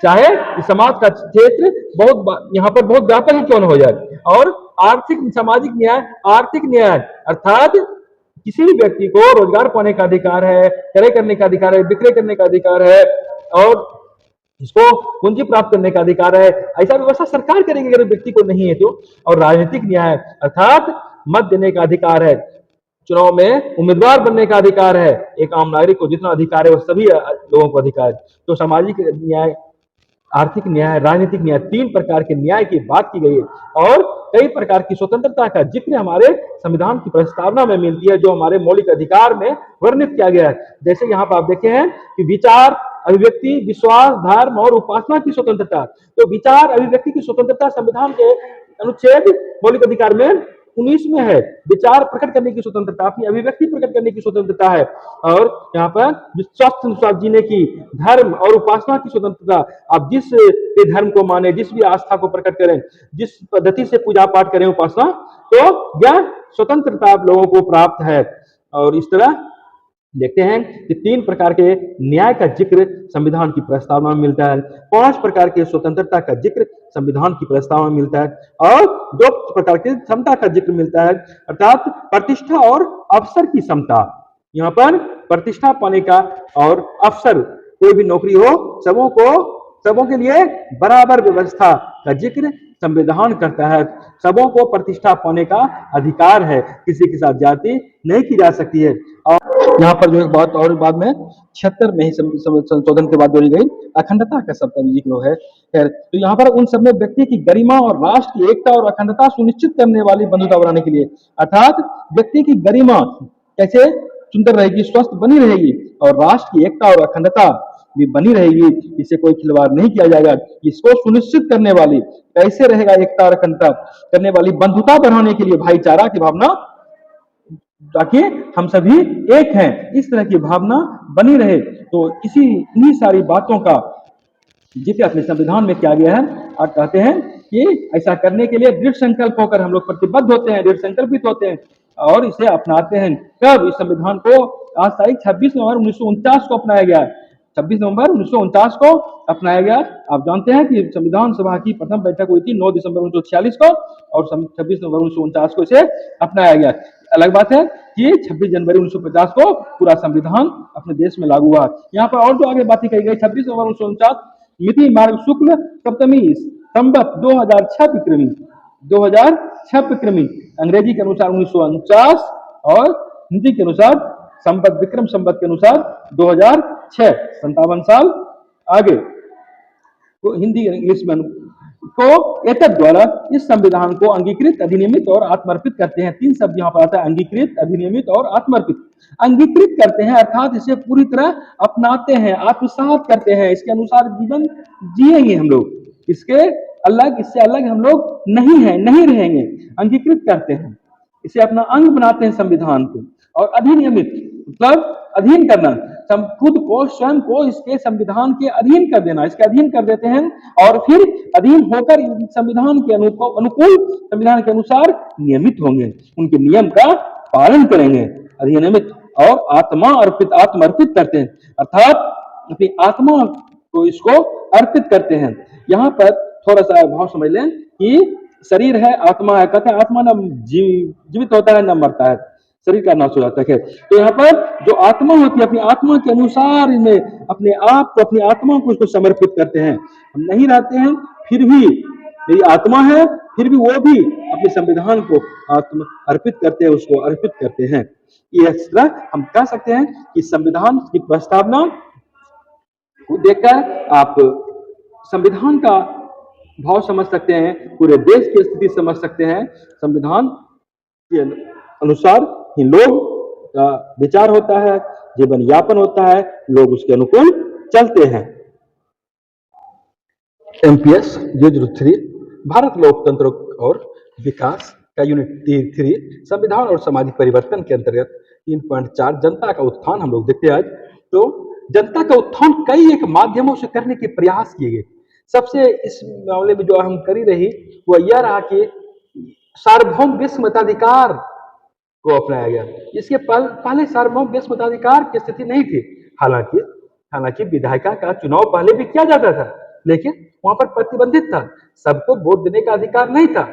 चाहे समाज का क्षेत्र बहुत यहाँ पर बहुत व्यापक ही क्यों न हो जाए। और आर्थिक सामाजिक न्याय, आर्थिक न्याय अर्थात किसी भी व्यक्ति को रोजगार पाने का अधिकार है, क्रय करने का अधिकार है, विक्रय करने का अधिकार है, और इसको पूंजी प्राप्त करने का अधिकार है। ऐसा व्यवस्था सरकार करेगी अगर व्यक्ति को नहीं है तो। और राजनीतिक न्याय अर्थात मत देने का अधिकार है, चुनाव में उम्मीदवार बनने का अधिकार है। एक आम नागरिक को जितना अधिकार है वो सभी लोगों को अधिकार है। तो सामाजिक न्याय, आर्थिक न्याय, राजनीतिक न्याय, 3 प्रकार के न्याय की बात की गई है। और कई प्रकार की स्वतंत्रता का जिक्र हमारे संविधान की प्रस्तावना में मिलती है, जो हमारे मौलिक अधिकार में वर्णित किया गया है। जैसे यहाँ पर आप देखे हैं कि विचार, अभिव्यक्ति, विश्वास, धर्म और उपासना की स्वतंत्रता। तो विचार, अभिव्यक्ति की स्वतंत्रता संविधान के अनुच्छेद मौलिक अधिकार में 19 में है। विचार प्रकट करने की स्वतंत्रता, अपनी अभिव्यक्ति प्रकट करने की स्वतंत्रता है। और यहाँ पर स्वस्थ अनुसार जीने की, धर्म और उपासना की स्वतंत्रता। आप जिस भी धर्म को माने, जिस भी आस्था को प्रकट करें, जिस पद्धति से पूजा पाठ करें, उपासना, तो यह स्वतंत्रता आप लोगों को प्राप्त है। और इस तरह देखते हैं कि 3 प्रकार के न्याय का जिक्र संविधान की प्रस्तावना में मिलता है, 5 प्रकार के स्वतंत्रता का जिक्र संविधान की प्रस्तावना में मिलता है, और 2 प्रकार की समता का जिक्र मिलता है, अर्थात प्रतिष्ठा और अवसर की समता। यहाँ पर प्रतिष्ठा पाने का और अवसर, कोई भी नौकरी हो, सबों के लिए बराबर व्यवस्था का जिक्र संविधान करता है। सबों को प्रतिष्ठा पाने का अधिकार है, किसी के साथ जाति नहीं की जा सकती है। और यहाँ पर जो एक बात और बाद में 76 में ही संशोधन के बाद जोड़ी गई अखंडता का शब्द का भी जिक्र है। खैर, तो यहाँ पर उन सब में व्यक्ति की गरिमा और राष्ट्र की एकता और अखंडता सुनिश्चित करने वाली बंधुता बनाने के लिए, अर्थात व्यक्ति की गरिमा कैसे सुंदर रहेगी, स्वस्थ बनी रहेगी, और राष्ट्र की एकता और अखंडता भी बनी रहेगी, इसे कोई खिलवाड़ नहीं किया जाएगा। इसको सुनिश्चित करने वाली, कैसे रहेगा एकता और अखंडता करने वाली, बंधुता बढ़ाने के लिए, भाईचारा की भावना, ताकि हम सभी एक हैं, इस तरह की भावना बनी रहे। तो इन्हीं सारी बातों का जिक्र अपने संविधान में किया गया है। और कहते हैं कि ऐसा करने के लिए दृढ़ संकल्प होकर हम लोग प्रतिबद्ध होते हैं, दृढ़ संकल्पित होते हैं और इसे अपनाते हैं। कब? इस संविधान को आज तारीख 26 नवंबर 1949 को अपनाया गया। 26 नवंबर 1949 को अपनाया गया। आप जानते हैं कि संविधान सभा की प्रथम बैठक हुई थी 9 दिसंबर 1946 को और 26 नवंबर 1949 को इसे अपनाया गया। अलग बात है कि 26 जनवरी 1950 को पूरा संविधान अपने देश में लागू हुआ। यहाँ पर और जो आगे बातें कही गई, 26 नवंबर 1949 मिति मार्ग शुक्ल सप्तमी संवत 2006 विक्रमी 2006 विक्रमी अंग्रेजी के अनुसार 1949 और हिंदी के अनुसार संवत विक्रम संवत के अनुसार 2006 57 साल आगे को हिंदी इंग्लिश में को एतद द्वारा इस संविधान को अंगीकृत अधिनियमित और आत्मर्पित करते हैं। 3 शब्द यहाँ पर आता है, अंगीकृत, अधिनियमित और आत्मर्पित। अंगीकृत करते हैं अर्थात इसे पूरी तरह अपनाते हैं, आत्मसात करते हैं, इसके अनुसार जीवन जिएंगे हम लोग, इसके अलग इससे अलग हम लोग नहीं है, नहीं रहेंगे। अंगीकृत करते हैं, इसे अपना अंग बनाते हैं संविधान को। और अधिनियमित मतलब अधीन करना, खुद को स्वयं को इसके संविधान के अधीन कर देना, इसके अधीन कर देते हैं और फिर अधीन होकर संविधान के अनुकूल संविधान के अनुसार नियमित होंगे, उनके नियम का पालन करेंगे। अधिनियमित और आत्मर्पित करते हैं अर्थात अपनी आत्मा को इसको अर्पित करते हैं। यहाँ पर थोड़ा सा भाव समझ लें कि शरीर है, आत्मा है, कहते हैं आत्मा न जीवित होता है न मरता है, शरीर का नाश हो जाता है। तो यहाँ पर जो आत्मा होती है अपनी आत्मा के अनुसार इनमें अपने आप को, अपनी आत्मा को इसको समर्पित करते हैं। हम नहीं रहते हैं फिर भी मेरी आत्मा है, फिर भी वो भी अपने संविधान को आत्म अर्पित करते हैं, उसको अर्पित करते हैं। ये इस तरह हम कह सकते हैं कि संविधान की प्रस्तावना को देखकर आप संविधान का भाव समझ सकते हैं, पूरे देश की स्थिति समझ सकते हैं। संविधान के अनुसार ही लोग का विचार होता है, जीवन यापन होता है, लोग उसके अनुकूल चलते हैं। एमपीएस 003 भारत लोकतंत्र और विकास का यूनिट 3 संविधान और सामाजिक परिवर्तन के अंतर्गत 3.4 जनता का उत्थान हम लोग देखते हैं आज। तो जनता का उत्थान कई एक माध्यमों से करने के प्रयास किए गए। सबसे इस मामले में जो अहम करी रही वह यह रहा कि सार्वभौम विश्व मताधिकार को अपनाया गया। इसके पहले सार्वभौम विश्व मताधिकार की स्थिति नहीं थी। हालांकि विधायिका का चुनाव पहले भी किया जाता था, लेकिन वहां पर प्रतिबंधित था, सबको वोट देने का अधिकार नहीं था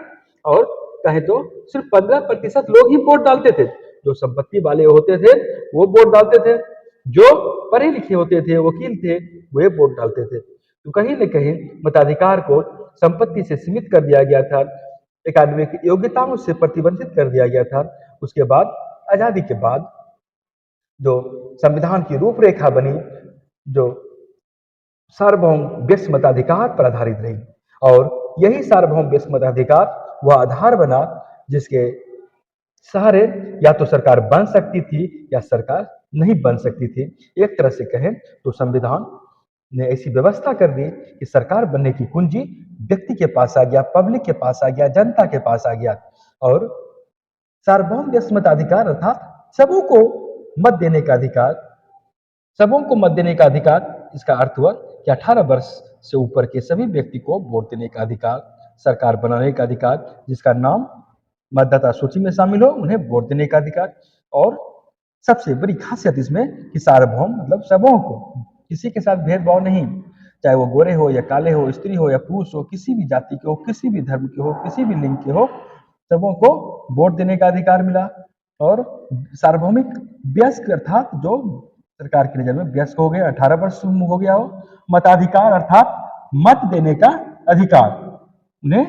और कहे तो सिर्फ 15% लोग ही वोट डालते थे। जो संपत्ति वाले होते थे वो वोट डालते थे, जो पढ़े लिखे होते थे, वकील थे, वे वोट डालते थे। तो कहीं न कहीं मताधिकार को संपत्ति से सीमित कर दिया गया था, एकेडमिक योग्यताओं से प्रतिबंधित कर दिया गया था। उसके बाद आजादी के बाद जो संविधान की रूपरेखा बनी, जो सार्वभौम विश्व मताधिकार पर आधारित रही और यही सार्वभौम विश्व मताधिकार वह आधार बना जिसके सहारे या तो सरकार बन सकती थी या सरकार नहीं बन सकती थी। एक तरह से कहें तो संविधान ने ऐसी व्यवस्था कर दी कि सरकार बनने की कुंजी व्यक्ति के पास आ गया, पब्लिक के पास आ गया, जनता के पास आ गया। और सार्वभौम विश्व मताधिकार अर्थात सबों को मत देने का अधिकार, सबों को मत देने का अधिकार। इसका अर्थ हुआ कि 18 वर्ष से ऊपर के सभी व्यक्ति को वोट देने का अधिकार, सरकार बनाने का अधिकार, जिसका नाम मतदाता सूची में शामिल हो उन्हें वोट देने का अधिकार। और सबसे बड़ी खासियत इसमें कि सार्वभौम मतलब सबों को, किसी के साथ भेदभाव नहीं, चाहे वो गोरे हो या काले हो, स्त्री हो या पुरुष हो, किसी भी जाति के हो, किसी भी धर्म के हो, किसी भी लिंग के हो, सबों को वोट देने का अधिकार मिला। और सार्वभौमिक वयस्क अर्थात जो सरकार की नजर में वयस्क हो गए, 18 वर्ष हो गया हो, मताधिकार अर्थात मत देने का अधिकार उन्हें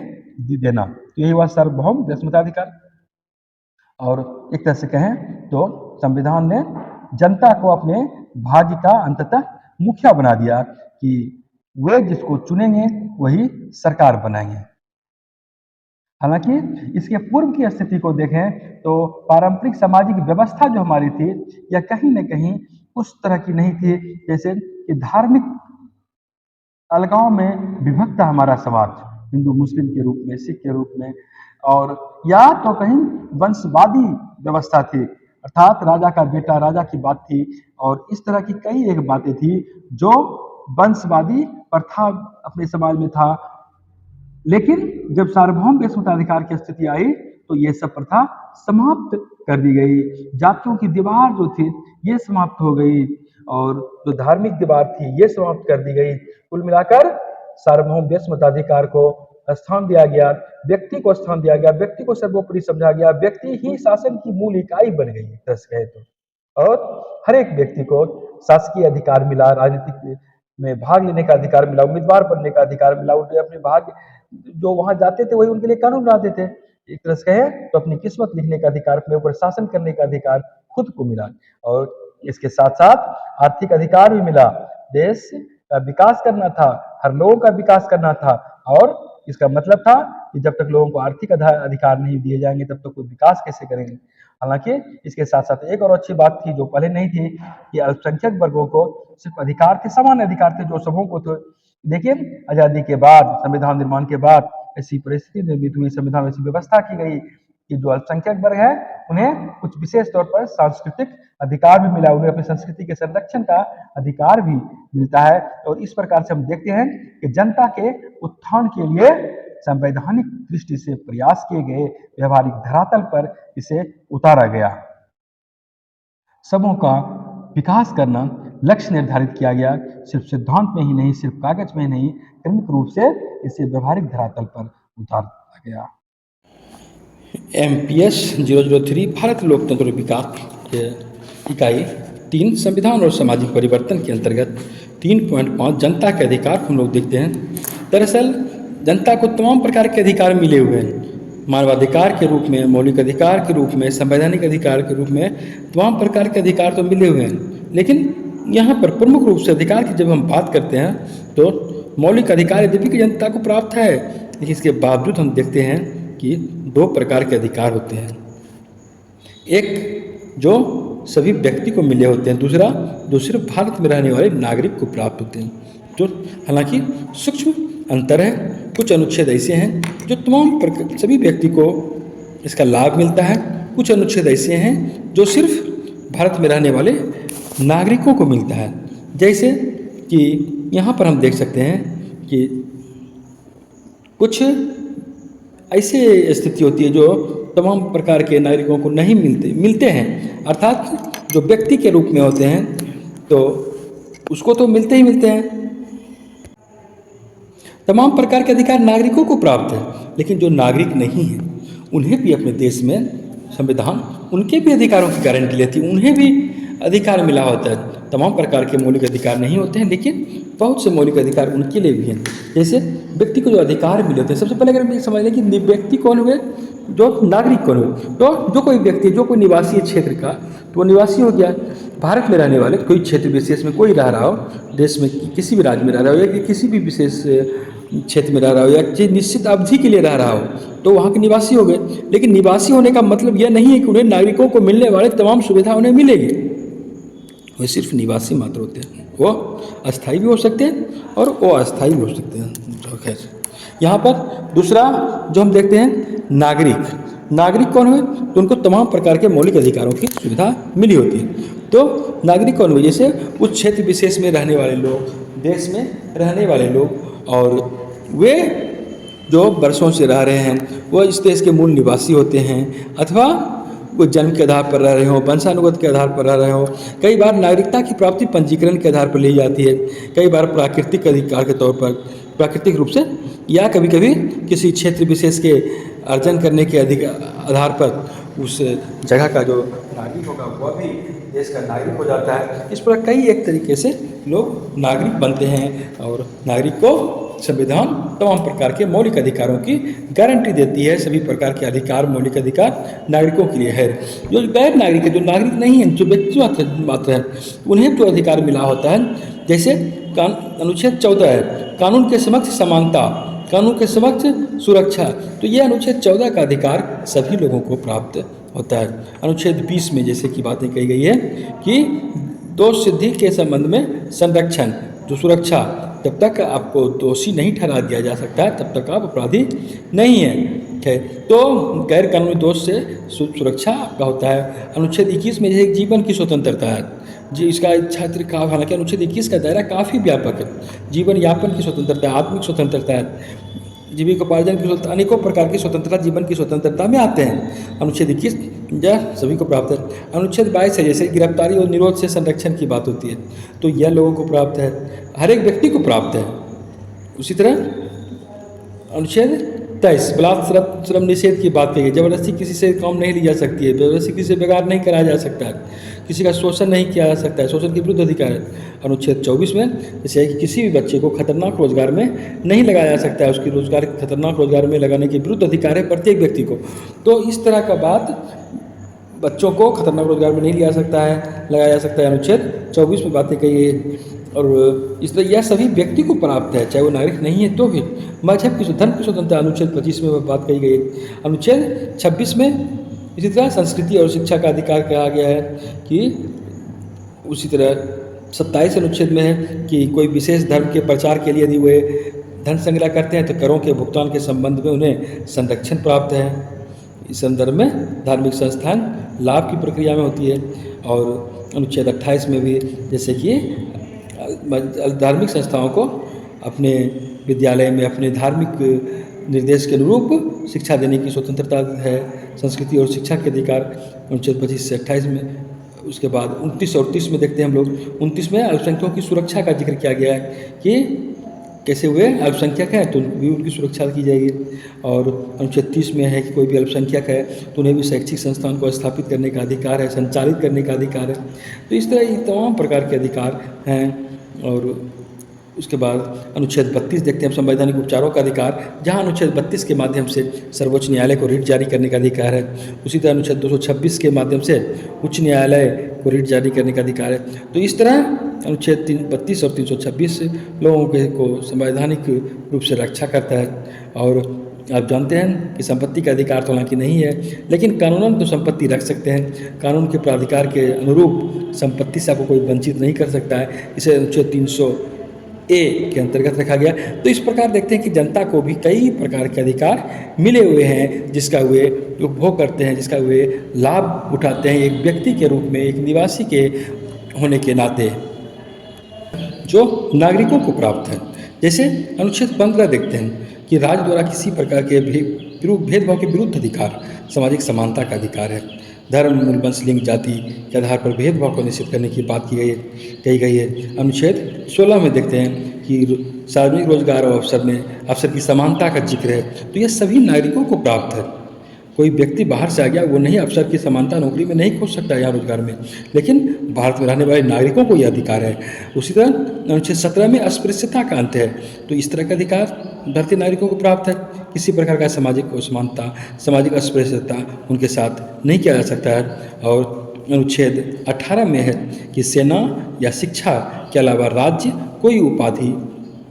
देना, तो यही हुआ सार्वभौम विश्व मताधिकार। और एक तरह से कहें तो संविधान ने जनता को अपने भाग्य का अंततः मुखिया बना दिया कि वे जिसको चुनेंगे वही सरकार बनाएंगे। हालांकि इसके पूर्व की स्थिति को देखें तो पारंपरिक सामाजिक व्यवस्था जो हमारी थी यह कहीं न कहीं उस तरह की नहीं थी, जैसे कि धार्मिक अलगाव में विभक्त था हमारा समाज, हिंदू मुस्लिम के रूप में, सिख के रूप में, और या तो कहीं वंशवादी व्यवस्था थी अर्थात राजा का बेटा राजा की बात थी। और इस तरह की कई एक बातें थी जो वंशवादी प्रथा अपने समाज में था। लेकिन जब सार्वभौम देश मताधिकार की स्थिति आई तो ये सब प्रथा समाप्त कर दी गई। जातियों की दीवार जो थी ये समाप्त हो गई और जो धार्मिक दीवार थी ये समाप्त कर दी गई। कुल मिलाकर सार्वभौम देश मताधिकार को स्थान दिया गया, व्यक्ति को स्थान दिया गया, व्यक्ति को सर्वोपरि समझा गया, व्यक्ति ही शासन की मूल इकाई बन गई एक तरह से कहे तो। और हर एक व्यक्ति को शासकीय अधिकार मिला, राजनीतिक में भाग लेने का अधिकार मिला, उम्मीदवार बनने का अधिकार मिला, उन्हें अपने भाग जो वहां जाते थे वही उनके लिए कानून बनाते थे। एक तरह से कहे तो अपनी किस्मत लिखने का अधिकार, अपने ऊपर शासन करने का अधिकार खुद को मिला। और इसके साथ साथ आर्थिक अधिकार भी मिला। देश का विकास करना था, हर लोगों का विकास करना था और इसका मतलब था कि जब तक लोगों को आर्थिक अधिकार नहीं दिए जाएंगे तब तक कोई विकास कैसे करेंगे। हालांकि इसके साथ साथ एक और अच्छी बात थी जो पहले नहीं थी कि अल्पसंख्यक वर्गों को सिर्फ अधिकार थे, सामान्य अधिकार थे जो सबों को थे। लेकिन आजादी के बाद, संविधान निर्माण के बाद ऐसी परिस्थिति निर्मित हुई, संविधान में ऐसी व्यवस्था की गई कि जो अल्पसंख्यक वर्ग है उन्हें कुछ विशेष तौर पर सांस्कृतिक अधिकार भी मिला, उन्हें अपनी संस्कृति के संरक्षण का अधिकार भी मिलता है। और इस प्रकार से हम देखते हैं कि जनता के उत्थान के लिए संवैधानिक दृष्टि से प्रयास किए गए, व्यवहारिक धरातल पर इसे उतारा गया। सबों का विकास करना लक्ष्य निर्धारित किया गया, सिर्फ सिद्धांत में ही नहीं, सिर्फ कागज में नहीं, क्रमिक रूप से इसे व्यवहारिक धरातल पर उतारा गया। MPS 003 भारत लोकतंत्र विकास इकाई 3 संविधान और सामाजिक परिवर्तन के अंतर्गत 3.5 जनता के अधिकार हम लोग देखते हैं। दरअसल जनता को तमाम प्रकार के अधिकार मिले हुए हैं, मानवाधिकार के रूप में, मौलिक अधिकार के रूप में, संवैधानिक अधिकार के रूप में तमाम प्रकार के अधिकार तो मिले हुए हैं। लेकिन यहाँ पर प्रमुख रूप से अधिकार की जब हम बात करते हैं तो मौलिक अधिकार यद्यपि जनता को प्राप्त है, लेकिन इसके बावजूद हम देखते हैं कि 2 प्रकार के अधिकार होते हैं। एक जो सभी व्यक्ति को मिले होते हैं, दूसरा जो सिर्फ भारत में रहने वाले नागरिक को प्राप्त होते हैं। जो हालांकि सूक्ष्म अंतर है, कुछ अनुच्छेद ऐसे हैं जो तमाम सभी व्यक्ति को इसका लाभ मिलता है, कुछ अनुच्छेद ऐसे हैं जो सिर्फ भारत में रहने वाले नागरिकों को मिलता है। जैसे कि यहाँ पर हम देख सकते हैं कि कुछ ऐसे स्थिति होती है जो तमाम प्रकार के नागरिकों को नहीं मिलते हैं, अर्थात जो व्यक्ति के रूप में होते हैं तो उसको तो मिलते ही मिलते हैं। तमाम प्रकार के अधिकार नागरिकों को प्राप्त है, लेकिन जो नागरिक नहीं है उन्हें भी अपने देश में संविधान उनके भी अधिकारों की गारंटी लेती है, उन्हें भी अधिकार मिला होता है। तमाम प्रकार के मौलिक अधिकार नहीं होते हैं, लेकिन बहुत से मौलिक अधिकार उनके लिए भी हैं। जैसे व्यक्ति को जो अधिकार मिले होते हैं, सबसे पहले अगर हम ये समझ लें कि व्यक्ति कौन हुए, जो नागरिक कौन हुए, तो जो कोई व्यक्ति, जो कोई निवासी क्षेत्र का, तो वो निवासी हो गया। भारत में रहने वाले, कोई क्षेत्र विशेष में कोई रह रहा हो, देश में किसी भी राज्य में रह रहा हो या किसी भी विशेष क्षेत्र में रह रहा हो या किसी निश्चित अवधि के लिए रह रहा हो, तो वहाँ के निवासी हो गए। लेकिन निवासी होने का मतलब यह नहीं है कि उन्हें नागरिकों को मिलने वाले तमाम सुविधा उन्हें मिलेगी, वे सिर्फ निवासी मात्र होते हैं। वो अस्थायी भी हो सकते हैं और वो अस्थायी भी हो सकते हैं। खैर, यहाँ पर दूसरा जो हम देखते हैं नागरिक कौन हुए, तो उनको तमाम प्रकार के मौलिक अधिकारों की सुविधा मिली होती है। तो नागरिक कौन हुए, जैसे उस क्षेत्र विशेष में रहने वाले लोग, देश में रहने वाले लोग, और वे जो वर्षों से रह रहे हैं वो इस देश के मूल निवासी होते हैं, अथवा वो जन्म के आधार पर रह रहे हों, वंशानुगत के आधार पर रह रहे हों। कई बार नागरिकता की प्राप्ति पंजीकरण के आधार पर ली जाती है, कई बार प्राकृतिक अधिकार के तौर पर, प्राकृतिक रूप से, या कभी कभी किसी क्षेत्र विशेष के अर्जन करने के आधार पर उस जगह का जो नागरिक होगा वह भी देश का नागरिक हो जाता है। इस पर कई एक तरीके से लोग नागरिक बनते हैं और नागरिक को संविधान तमाम प्रकार के मौलिक अधिकारों की गारंटी देती है। सभी प्रकार के अधिकार, मौलिक अधिकार नागरिकों के लिए है। जो गैर नागरिक है, जो नागरिक नहीं है, जो व्यक्ति मात्र है, उन्हें तो अधिकार मिला होता है। जैसे अनुच्छेद 14 है, कानून के समक्ष समानता, कानून के समक्ष सुरक्षा, तो ये अनुच्छेद 14 का अधिकार सभी लोगों को प्राप्त होता है। अनुच्छेद 20 में जैसे कि बातें कही गई है कि दोष सिद्धि के संबंध में संरक्षण, जो सुरक्षा, जब तक आपको दोषी नहीं ठहरा दिया जा सकता है तब तक आप अपराधी नहीं हैं। तो गैर कानूनी दोष से सुरक्षा आपका होता है। अनुच्छेद 21 में जैसे जीवन की स्वतंत्रता है, जी इसका छात्र का, हालांकि अनुच्छेद 21 का दायरा काफ़ी व्यापक है। जीवन यापन की स्वतंत्रता, आत्मिक स्वतंत्रता है, जीविकोपार्जन की अनेकों प्रकार की स्वतंत्रता जीवन की स्वतंत्रता में आते हैं। अनुच्छेद 21 यह सभी को प्राप्त है। अनुच्छेद 22 है, जैसे गिरफ्तारी और निरोध से संरक्षण की बात होती है, तो यह लोगों को प्राप्त है, हर एक व्यक्ति को प्राप्त है। उसी तरह अनुच्छेद 23 बलात्कार श्रम निषेध की बात कही है। जबरदस्ती किसी से काम नहीं ली जा सकती है, जबरदस्ती किसी से बेगार नहीं कराया जा सकता है, किसी का शोषण नहीं किया जा सकता है, शोषण के विरुद्ध अधिकार है। अनुच्छेद 24 में जैसे है कि किसी भी बच्चे को खतरनाक रोजगार में नहीं लगाया जा सकता है, उसकी खतरनाक रोजगार में लगाने के विरुद्ध अधिकार है प्रत्येक व्यक्ति को। तो इस तरह का बात, बच्चों को खतरनाक रोजगार में नहीं लिया सकता है, लगाया जा सकता है, अनुच्छेद 24 में बातें कही है। और इस तरह यह सभी व्यक्ति को प्राप्त है, चाहे वो नागरिक नहीं है तो भी। मजहब की धर्म की स्वतंत्रता अनुच्छेद 25 में बात कही गई है। अनुच्छेद 26 में इसी तरह संस्कृति और शिक्षा का अधिकार कहा गया है कि उसी तरह 27 अनुच्छेद में है कि कोई विशेष धर्म के प्रचार के लिए यदि वे धन संग्रह करते हैं तो करों के भुगतान के संबंध में उन्हें संरक्षण प्राप्त है। इस संदर्भ में धार्मिक संस्थान लाभ की प्रक्रिया में होती है। और अनुच्छेद 28 में भी जैसे कि धार्मिक संस्थाओं को अपने विद्यालय में अपने धार्मिक निर्देश के अनुरूप शिक्षा देने की स्वतंत्रता है। संस्कृति और शिक्षा के अधिकार अनुच्छेद 25 से 28 में। उसके बाद 29 और 30 में देखते हैं हम लोग। 29 में अल्पसंख्यकों की सुरक्षा का जिक्र किया गया है कि कैसे हुए अल्पसंख्यक हैं तो भी उनकी सुरक्षा की जाएगी। और अनुच्छेद 30 में है कि कोई भी अल्पसंख्यक है तो उन्हें भी शैक्षिक संस्थान को स्थापित करने का अधिकार है, संचालित करने का अधिकार है। तो इस तरह ये तमाम प्रकार के अधिकार हैं। और उसके बाद अनुच्छेद 32 देखते हैं हम, संवैधानिक उपचारों का अधिकार, जहां अनुच्छेद 32 के माध्यम से सर्वोच्च न्यायालय को रिट जारी करने का अधिकार है। उसी तरह अनुच्छेद 226 के माध्यम से उच्च न्यायालय को रिट जारी करने का अधिकार है। तो इस तरह अनुच्छेद 32 और 326 लोगों के को संवैधानिक रूप से रक्षा करता है। और आप जानते हैं कि संपत्ति का अधिकार तो हालांकि नहीं है, लेकिन कानूनन तो संपत्ति रख सकते हैं। कानून के प्राधिकार के अनुरूप संपत्ति से आपको कोई वंचित नहीं कर सकता है। इसे अनुच्छेद 300A के अंतर्गत रखा गया। तो इस प्रकार देखते हैं कि जनता को भी कई प्रकार के अधिकार मिले हुए हैं, जिसका वे उपभोग करते हैं, जिसका वे लाभ उठाते हैं एक व्यक्ति के रूप में, एक निवासी के होने के नाते, जो नागरिकों को प्राप्त है। जैसे अनुच्छेद 15 देखते हैं कि राज्य द्वारा किसी प्रकार के भेदभाव के विरुद्ध अधिकार, सामाजिक समानता का अधिकार है। धर्म, मूल, वंश, लिंग, जाति के आधार पर भेदभाव को निश्चित करने की बात कही गई है। अनुच्छेद 16 में देखते हैं कि सार्वजनिक रोजगार और अवसर की समानता का जिक्र है। तो यह सभी नागरिकों को प्राप्त है। कोई व्यक्ति बाहर से आ गया, वो नहीं अवसर की समानता नौकरी में नहीं खोज सकता यहाँ रोजगार में, लेकिन भारत में रहने वाले नागरिकों को यह अधिकार है। उसी तरह अनुच्छेद 17 में अस्पृश्यता का अंत है। तो इस तरह का अधिकार भारतीय नागरिकों को प्राप्त है। किसी प्रकार का सामाजिक असमानता, सामाजिक अस्पृश्यता उनके साथ नहीं किया जा सकता है। और अनुच्छेद 18 में है कि सेना या शिक्षा के अलावा राज्य कोई उपाधि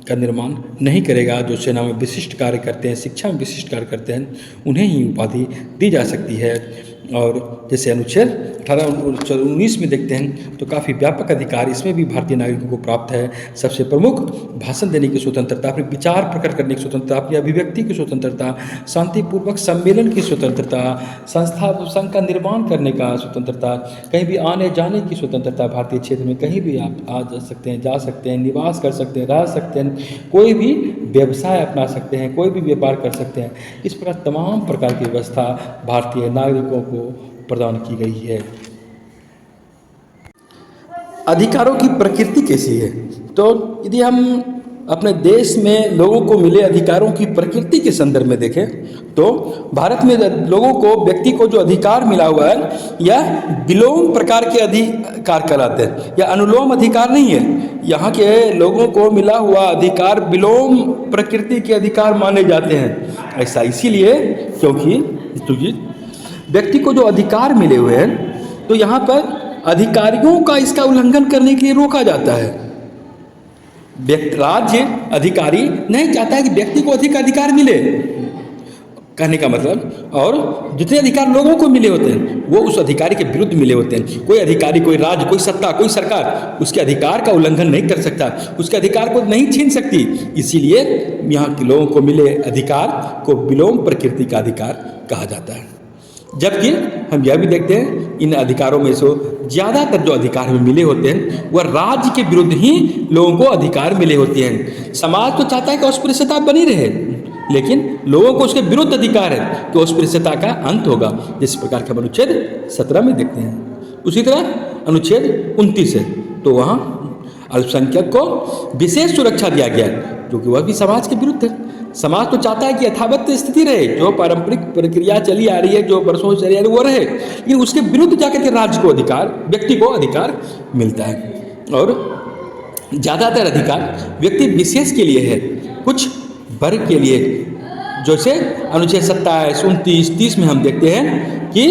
का निर्माण नहीं करेगा। जो सेना में विशिष्ट कार्य करते हैं, शिक्षा में विशिष्ट कार्य करते हैं, उन्हें ही उपाधि दी जा सकती है। और जैसे अनुच्छेद 18-19 में देखते हैं तो काफ़ी व्यापक अधिकार इसमें भी भारतीय नागरिकों को प्राप्त है। सबसे प्रमुख भाषण देने की स्वतंत्रता, अपने विचार प्रकट करने की स्वतंत्रता, अपनी अभिव्यक्ति की स्वतंत्रता, शांतिपूर्वक सम्मेलन की स्वतंत्रता, संस्था संघ का निर्माण करने का स्वतंत्रता, कहीं भी आने जाने की स्वतंत्रता, भारतीय क्षेत्र में कहीं भी आप आ जा सकते हैं, निवास कर सकते हैं, रह सकते हैं, कोई भी व्यवसाय अपना सकते हैं, कोई भी व्यापार कर सकते हैं। इस प्रकार तमाम प्रकार की व्यवस्था भारतीय नागरिकों को प्रदान की गई है। अधिकारों की प्रकृति कैसी है? तो यदि हम अपने देश में लोगों को मिले अधिकारों की प्रकृति के संदर्भ में देखें तो भारत में लोगों को, व्यक्ति को जो अधिकार मिला हुआ है यह विलोम प्रकार के अधिकार कहलाते हैं, यह अनुलोम अधिकार नहीं है। यहाँ के लोगों को मिला हुआ अधिकार विलोम प्रकृति के अधिकार माने जाते हैं। ऐसा इसीलिए क्योंकि व्यक्ति को जो अधिकार मिले हुए हैं तो यहाँ पर अधिकारियों का इसका उल्लंघन करने के लिए रोका जाता है। राज्य अधिकारी नहीं चाहता है कि व्यक्ति को अधिक अधिकार मिले, कहने का मतलब, और जितने अधिकार लोगों को मिले होते हैं वो उस अधिकारी के विरुद्ध मिले होते हैं। कोई अधिकारी, कोई राज्य, कोई सत्ता, कोई सरकार उसके अधिकार का उल्लंघन नहीं कर सकता, उसके अधिकार को नहीं छीन सकती। इसीलिए यहाँ के लोगों को मिले अधिकार को विलोम प्रकृति का अधिकार कहा जाता है। जबकि हम यह भी देखते हैं इन अधिकारों में से ज़्यादातर जो अधिकार हमें मिले होते हैं वह राज्य के विरुद्ध ही लोगों को अधिकार मिले होते हैं। समाज तो चाहता है कि अस्पृश्यता बनी रहे, लेकिन लोगों को उसके विरुद्ध अधिकार है तो अस्पृश्यता का अंत होगा, जिस प्रकार के हम अनुच्छेद 17 में देखते हैं। उसी तरह अनुच्छेद 29 है, तो वहाँ अल्पसंख्यक को विशेष सुरक्षा दिया गया है, जो कि वह भी समाज के विरुद्ध है। समाज तो चाहता है कि यथावत स्थिति रहे, जो पारंपरिक प्रक्रिया चली आ रही है, जो वर्षों से चली आ रही है वो रहे, लेकिन उसके विरुद्ध जाकर के राज्य को अधिकार, व्यक्ति को अधिकार मिलता है। और ज़्यादातर अधिकार व्यक्ति विशेष के लिए है, कुछ वर्ग के लिए, जैसे अनुच्छेद 27, 29, 30 में हम देखते हैं कि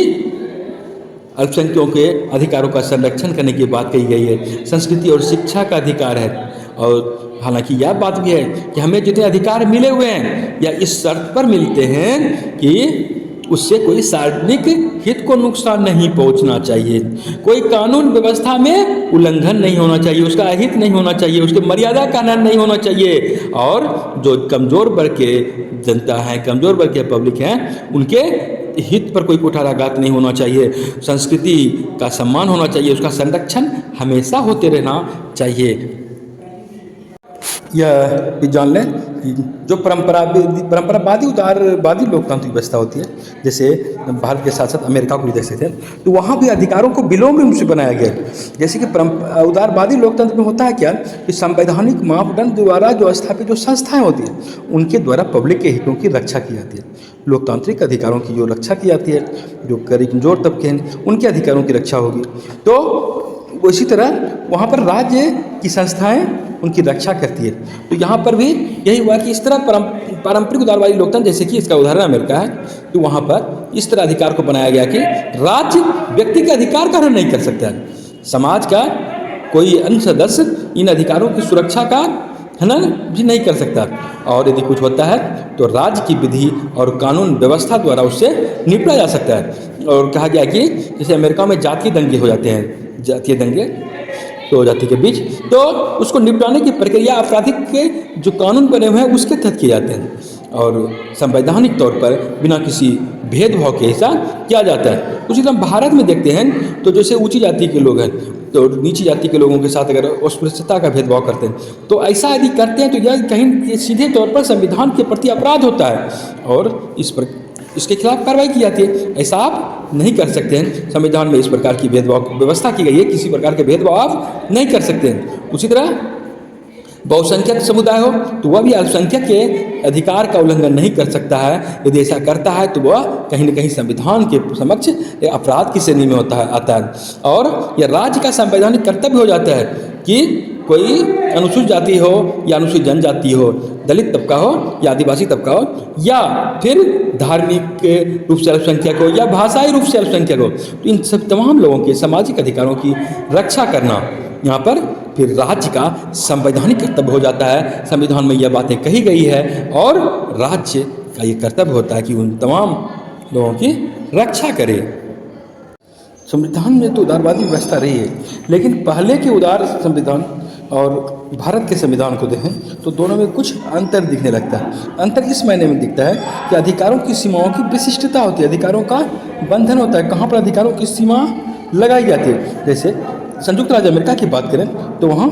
अल्पसंख्यकों के अधिकारों का संरक्षण करने की बात कही गई है। संस्कृति और शिक्षा का अधिकार है, और हालांकि यह बात भी है कि हमें जितने अधिकार मिले हुए हैं या इस शर्त पर मिलते हैं कि उससे कोई सार्वजनिक हित को नुकसान नहीं पहुंचना चाहिए, कोई कानून व्यवस्था में उल्लंघन नहीं होना चाहिए, उसका अहित नहीं होना चाहिए, उसके मर्यादा का हनन नहीं होना चाहिए, और जो कमज़ोर वर्ग के जनता है, कमज़ोर वर्ग के पब्लिक हैं, उनके हित पर कोई कुठाराघात नहीं होना चाहिए। संस्कृति का सम्मान होना चाहिए, उसका संरक्षण हमेशा होते रहना चाहिए। यह भी जान लें कि जो परंपरावादी उदारवादी लोकतांत्रिक व्यवस्था होती है, जैसे भारत के साथ साथ अमेरिका को भी देख सकते हैं, तो वहाँ भी अधिकारों को विलोम रूप से बनाया गया है। जैसे कि उदारवादी लोकतंत्र में होता है क्या कि संवैधानिक मापदंड द्वारा जो स्थापित जो संस्थाएं होती हैं उनके द्वारा पब्लिक के हितों की रक्षा की जाती है। लोकतांत्रिक अधिकारों की जो रक्षा की जाती है, जो कमजोर तबके हैं उनके अधिकारों की रक्षा होगी। तो इसी तरह वहाँ पर राज्य की संस्थाएं उनकी रक्षा करती है। तो यहाँ पर भी यही हुआ कि इस तरह पारंपरिक उदारवादी लोकतंत्र, जैसे कि इसका उदाहरण अमेरिका है, तो वहाँ पर इस तरह अधिकार को बनाया गया कि राज्य व्यक्ति के अधिकार का हनन नहीं कर सकता है, समाज का कोई अन्य सदस्य इन अधिकारों की सुरक्षा का हनन भी नहीं कर सकता, और यदि कुछ होता है तो राज्य की विधि और कानून व्यवस्था द्वारा उससे निपटा जा सकता है। और कहा गया कि जैसे अमेरिका में जातीय दंगे हो जाते हैं, जातीय दंगे दो जाति के बीच, तो उसको निपटाने की प्रक्रिया आपराधिक के जो कानून बने हुए हैं उसके तहत किए जाते हैं, और संवैधानिक तौर पर बिना किसी भेदभाव के ऐसा किया जाता है। उसी तरह भारत में देखते हैं तो जैसे ऊंची जाति के लोग हैं तो नीची जाति के लोगों के साथ अगर अस्पृश्यता का भेदभाव करते हैं, तो ऐसा यदि करते हैं तो यह कहीं सीधे तौर पर संविधान के प्रति अपराध होता है, और इसके खिलाफ कार्रवाई की जाती है। ऐसा आप नहीं कर सकते हैं, संविधान में इस प्रकार की भेदभाव व्यवस्था की गई है, किसी प्रकार के भेदभाव आप नहीं कर सकते हैं। उसी तरह बहुसंख्यक समुदाय हो तो वह भी अल्पसंख्यक के अधिकार का उल्लंघन नहीं कर सकता है, यदि ऐसा करता है तो वह कहीं न कहीं संविधान के समक्ष अपराध की श्रेणी में आता है, और यह राज्य का संवैधानिक कर्तव्य हो जाता है कि कोई अनुसूचित जाति हो या अनुसूचित जनजाति हो, दलित तबका हो या आदिवासी तबका हो, या फिर धार्मिक रूप से अल्पसंख्यक हो या भाषाई रूप से अल्पसंख्यक हो, तो इन सब तमाम लोगों के सामाजिक अधिकारों की रक्षा करना यहाँ पर फिर राज्य का संवैधानिक कर्तव्य हो जाता है। संविधान में यह बातें कही गई है, और राज्य का ये कर्तव्य होता है कि उन तमाम लोगों की रक्षा करे। संविधान में तो उदारवादी व्यवस्था रही है, लेकिन पहले के उदार संविधान और भारत के संविधान को देखें तो दोनों में कुछ अंतर दिखने लगता है। अंतर इस मायने में दिखता है कि अधिकारों की सीमाओं की विशिष्टता होती है, अधिकारों का बंधन होता है, कहाँ पर अधिकारों की सीमा लगाई जाती है। जैसे संयुक्त राज्य अमेरिका की बात करें तो वहाँ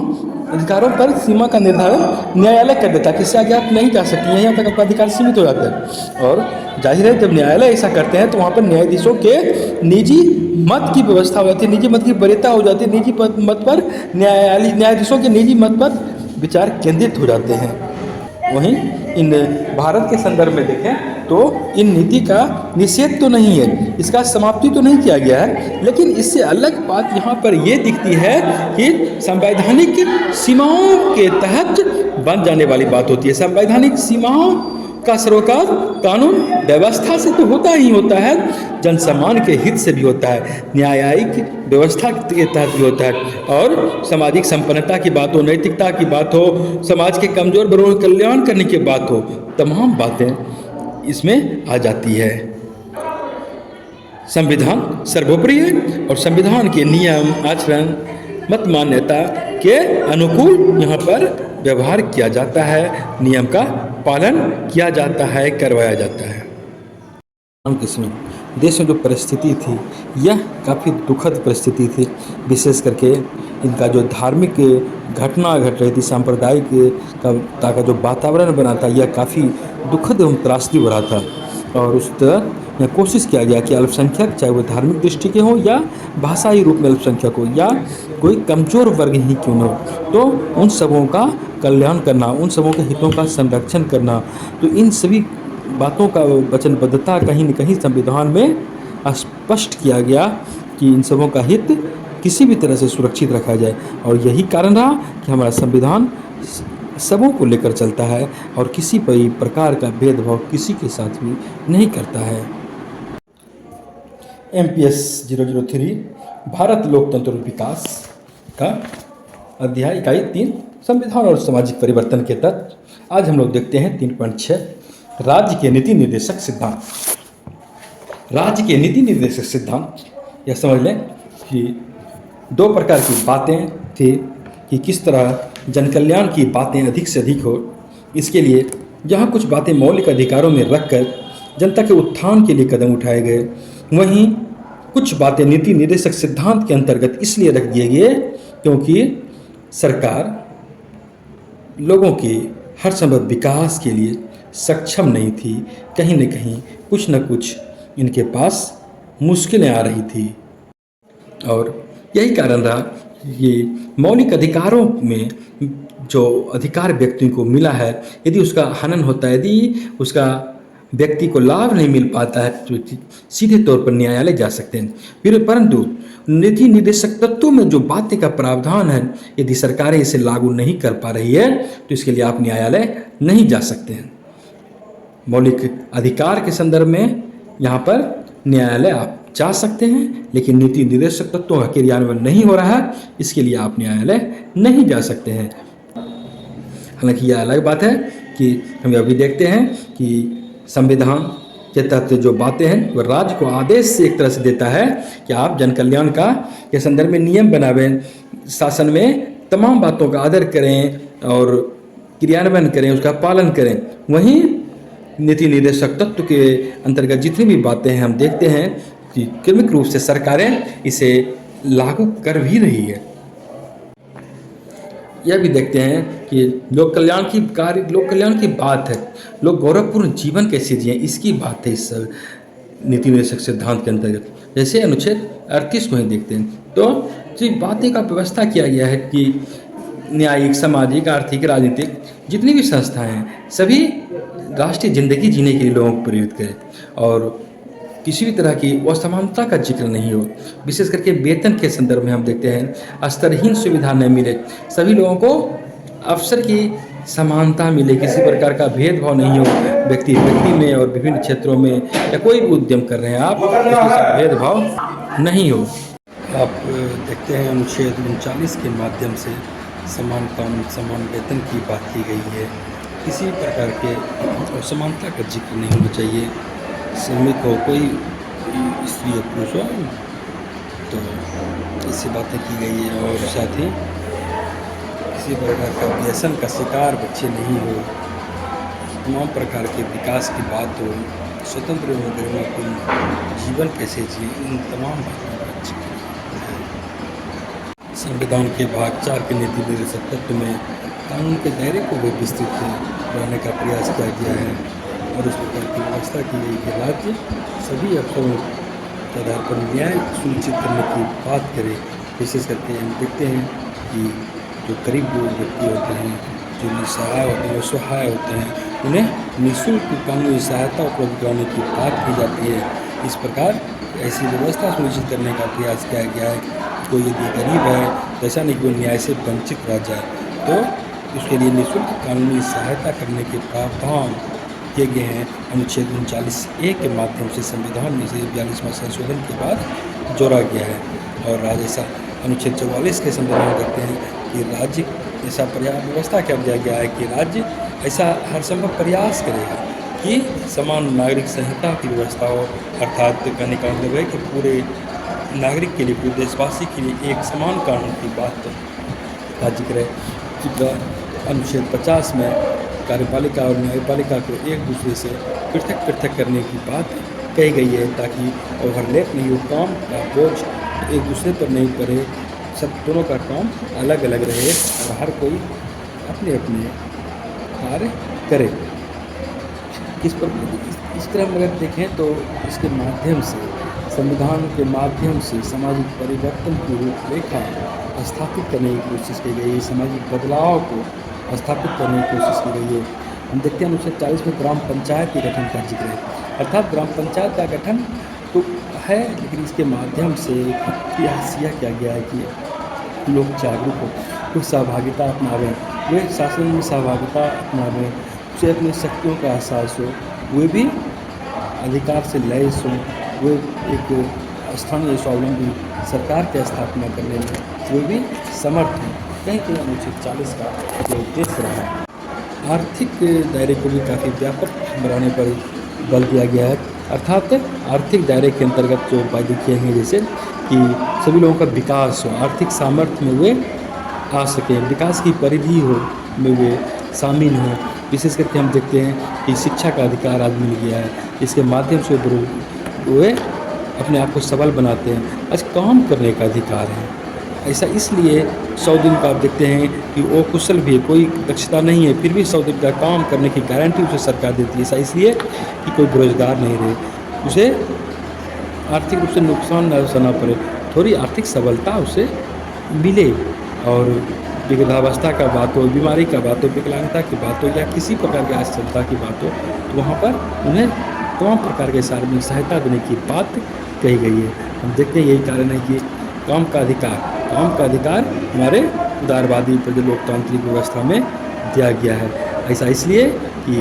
अधिकारों पर सीमा का निर्धारण न्यायालय कर देता है, किससे आगे आप नहीं जा सकते, यहाँ तक आपका अधिकार सीमित हो जाता है। और जाहिर है जब न्यायालय ऐसा करते हैं तो वहाँ पर न्यायाधीशों के निजी मत की व्यवस्था हो जाती है, निजी मत की वरीयता हो जाती है, निजी मत पर न्यायाधीशों के निजी मत पर विचार केंद्रित हो जाते हैं। वहीं इन भारत के संदर्भ में देखें तो इन नीति का निषेध तो नहीं है, इसका समाप्ति तो नहीं किया गया है, लेकिन इससे अलग बात यहाँ पर ये दिखती है कि संवैधानिक सीमाओं के तहत बन जाने वाली बात होती है। संवैधानिक सीमाओं का सरोकार कानून व्यवस्था से तो होता ही होता है, जनसम्मान के हित से भी होता है, न्यायिक व्यवस्था के तहत भी होता है, और सामाजिक संपन्नता की बात हो, नैतिकता की बात हो, समाज के कमजोर वर्गों का कल्याण करने की बात हो, तमाम बातें इसमें आ जाती है। संविधान सर्वोपरि है, और संविधान के नियम आचरण मत मान्यता के अनुकूल यहाँ पर व्यवहार किया जाता है, नियम का पालन किया जाता है, करवाया जाता है। देश में जो परिस्थिति थी, यह काफ़ी दुखद परिस्थिति थी। विशेष करके इनका जो धार्मिक घटना घट रही थी, सांप्रदायिक का जो वातावरण बना था, यह काफ़ी दुखद एवं त्रासदी भरा था। और उस तरह कोशिश किया गया कि अल्पसंख्यक, चाहे वो धार्मिक दृष्टि के हों या भाषाई रूप में अल्पसंख्यक हो या कोई कमज़ोर वर्ग ही क्यों न हो, तो उन सबों का कल्याण करना, उन सबों के हितों का संरक्षण करना, तो इन सभी बातों का वचनबद्धता कहीं न कहीं संविधान में स्पष्ट किया गया कि इन सबों का हित किसी भी तरह से सुरक्षित रखा जाए। और यही कारण रहा कि हमारा संविधान सबों को लेकर चलता है और किसी भी प्रकार का भेदभाव किसी के साथ भी नहीं करता है। MPS 003 भारत लोकतंत्र और विकास का अध्याय इकाई 3 संविधान और सामाजिक परिवर्तन के तत्व। आज हम लोग देखते हैं 3.6 राज्य के नीति निर्देशक सिद्धांत। राज्य के नीति निर्देशक सिद्धांत, यह समझ लें कि दो प्रकार की बातें थी कि किस तरह जनकल्याण की बातें अधिक से अधिक हो। इसके लिए जहाँ कुछ बातें मौलिक अधिकारों में रखकर जनता के उत्थान के लिए कदम उठाए गए, वहीं कुछ बातें नीति निर्देशक सिद्धांत के अंतर्गत इसलिए रख दिए गए क्योंकि सरकार लोगों के हर संभव विकास के लिए सक्षम नहीं थी। कहीं न कहीं कुछ न कुछ इनके पास मुश्किलें आ रही थी और यही कारण रहा ये मौलिक अधिकारों में जो अधिकार व्यक्ति को मिला है, यदि उसका हनन होता है, यदि उसका व्यक्ति को लाभ नहीं मिल पाता है, तो सीधे तौर पर न्यायालय जा सकते हैं। फिर परंतु नीति निर्देशक तत्वों में जो बातें का प्रावधान है, यदि सरकारें इसे लागू नहीं कर पा रही है तो इसके लिए आप न्यायालय नहीं जा सकते हैं। मौलिक अधिकार के संदर्भ में यहाँ पर न्यायालय आप जा सकते हैं, लेकिन नीति निर्देशक तत्वों का क्रियान्वयन नहीं हो रहा है, इसके लिए आप न्यायालय नहीं जा सकते हैं। हालांकि यह अलग बात है कि हम अभी देखते हैं कि संविधान के तहत जो बातें हैं वह राज्य को आदेश से एक तरह से देता है कि आप जन कल्याण का के संदर्भ में नियम बनावें, शासन में तमाम बातों का आदर करें और क्रियान्वयन करें, उसका पालन करें। वहीं नीति निर्देशक तत्व के अंतर्गत जितनी भी बातें हैं हम देखते हैं कि क्रमिक रूप से सरकारें इसे लागू कर भी रही है। यह भी देखते हैं कि लोक कल्याण की बात है, लोग गौरवपूर्ण जीवन कैसे जिए, इसकी बात है इस नीति निर्देशक सिद्धांत के अंतर्गत। जैसे अनुच्छेद 38 को ही देखते हैं तो जो बातें का व्यवस्था किया गया है कि न्यायिक, सामाजिक, आर्थिक, राजनीतिक जितनी भी संस्थाएं हैं सभी राष्ट्रीय जिंदगी जीने के लिए लोगों को प्रेरित करें और किसी भी तरह की असमानता का जिक्र नहीं हो। विशेष करके वेतन के संदर्भ में हम देखते हैं स्तरहीन सुविधा न मिले, सभी लोगों को अवसर की समानता मिले, किसी प्रकार का भेदभाव नहीं हो व्यक्ति में और विभिन्न क्षेत्रों में, या कोई भी उद्यम कर रहे हैं आप उसके साथ भेदभाव नहीं हो। आप देखते हैं अनुच्छेद 39 के माध्यम से समान काम समान वेतन की बात की गई है। किसी प्रकार के असमानता का जिक्र नहीं होना चाहिए। श्रमिक हो, कोई स्त्री हो, पुरुष हो, तो ऐसी बातें की गई है। और साथ ही किसी प्रकार का व्यसन का शिकार बच्चे नहीं हो, तमाम प्रकार के विकास की बात हो, स्वतंत्र एवं गरिमापूर्ण जीवन कैसे जिए, इन तमाम बातों का जिक्र है। संविधान के भाग 4 के नीति निर्देशक तत्व में कानून के दायरे को भी विस्तृत बनाने का प्रयास किया गया है और इस प्रकार की व्यवस्था की गई कि राज्य सभी अवसरों के आधार पर न्याय सुनिश्चित करने की बात करे। विशेष करके हम देखते हैं कि जो गरीब लोग व्यक्ति होते हैं, जो निसहाय होते हैं, असहाय होते हैं, उन्हें निःशुल्क कानूनी सहायता उपलब्ध कराने की बात की जाती है। इस प्रकार ऐसी व्यवस्था सुनिश्चित करने का प्रयास किया गया है। कोई यदि गरीब है तो ऐसा नहीं कि वो न्याय से वंचित रह जाए, तो उसके लिए निःशुल्क कानूनी सहायता करने के प्रावधान किए गए हैं। अनुच्छेद 39A के माध्यम से संविधान में से 42वां संशोधन के बाद जोड़ा गया है। और ऐसा अनुच्छेद 44 के संदर्भ में देखते हैं कि राज्य ऐसा व्यवस्था कर दिया गया है कि राज्य ऐसा हर संभव प्रयास करेगा कि समान नागरिक संहिता की व्यवस्था हो, अर्थात कहने का मतलब है कि पूरे नागरिक के लिए, पूरे देशवासी के लिए एक समान कानून की बात का जिक्र है। अनुच्छेद 50 में कार्यपालिका और न्यायपालिका को एक दूसरे से पृथक करने की बात कही गई है, ताकि ओवरलैप नहीं हो, काम का बोझ एक दूसरे पर नहीं पड़े, सब दोनों का काम अलग अलग रहे और हर कोई अपने अपने कार्य करे। इस तरह हम अगर देखें तो इसके माध्यम से, संविधान के माध्यम से सामाजिक परिवर्तन की रूपरेखा स्थापित करने की कोशिश की गई है, सामाजिक बदलाव को स्थापित करने की कोशिश की गई है। हम देखते हैं अनुच्छेद 40 में ग्राम पंचायत के गठन का जिक्र है, अर्थात ग्राम पंचायत का गठन तो है, लेकिन इसके माध्यम से यह किया गया है कि लोग जागरूक हो, कुछ सहभागिता अपनावें, वे शासन में सहभागिता अपनावें, उसे अपनी शक्तियों का एहसास हो, वे भी अधिकार से लैस हों, वे एक स्थानीय स्वावलंबी सरकार की स्थापना करने में वे भी समर्थ हैं। कहीं कहीं अनुच्छेद 40 का जो उद्देश्य रहा है, आर्थिक दायरे को भी काफ़ी व्यापक बनाने पर बल दिया गया है, अर्थात आर्थिक दायरे के अंतर्गत जो उपाय किए हैं, जैसे कि सभी लोगों का विकास हो, आर्थिक सामर्थ्य में वे आ सकें, विकास की परिधि हो में वे शामिल हों। विशेष करके हम देखते हैं कि शिक्षा का अधिकार आज मिल गया है, इसके माध्यम से वे अपने आप को सबल बनाते हैं। आज काम करने का अधिकार है, ऐसा इसलिए 100 दिन का आप देखते हैं कि वो कुशल भी है, कोई दक्षता नहीं है, फिर भी 100 दिन का काम करने की गारंटी उसे सरकार देती है। ऐसा इसलिए कि कोई बेरोजगार नहीं रहे, उसे आर्थिक रूप से नुकसान न सहना पड़े, थोड़ी आर्थिक सबलता उसे मिले। और वृद्धावस्था का बात हो, बीमारी का बात हो, विकलांगता की बात हो, या किसी प्रकार की असक्षमता की बात हो, तो वहाँ पर उन्हें तमाम प्रकार के सार्वजनिक सहायता देने की बात कही गई है। हम देखते हैं यही कारण है कि काम का अधिकार हमारे उदारवादी लोकतांत्रिक व्यवस्था में दिया गया है। ऐसा इसलिए कि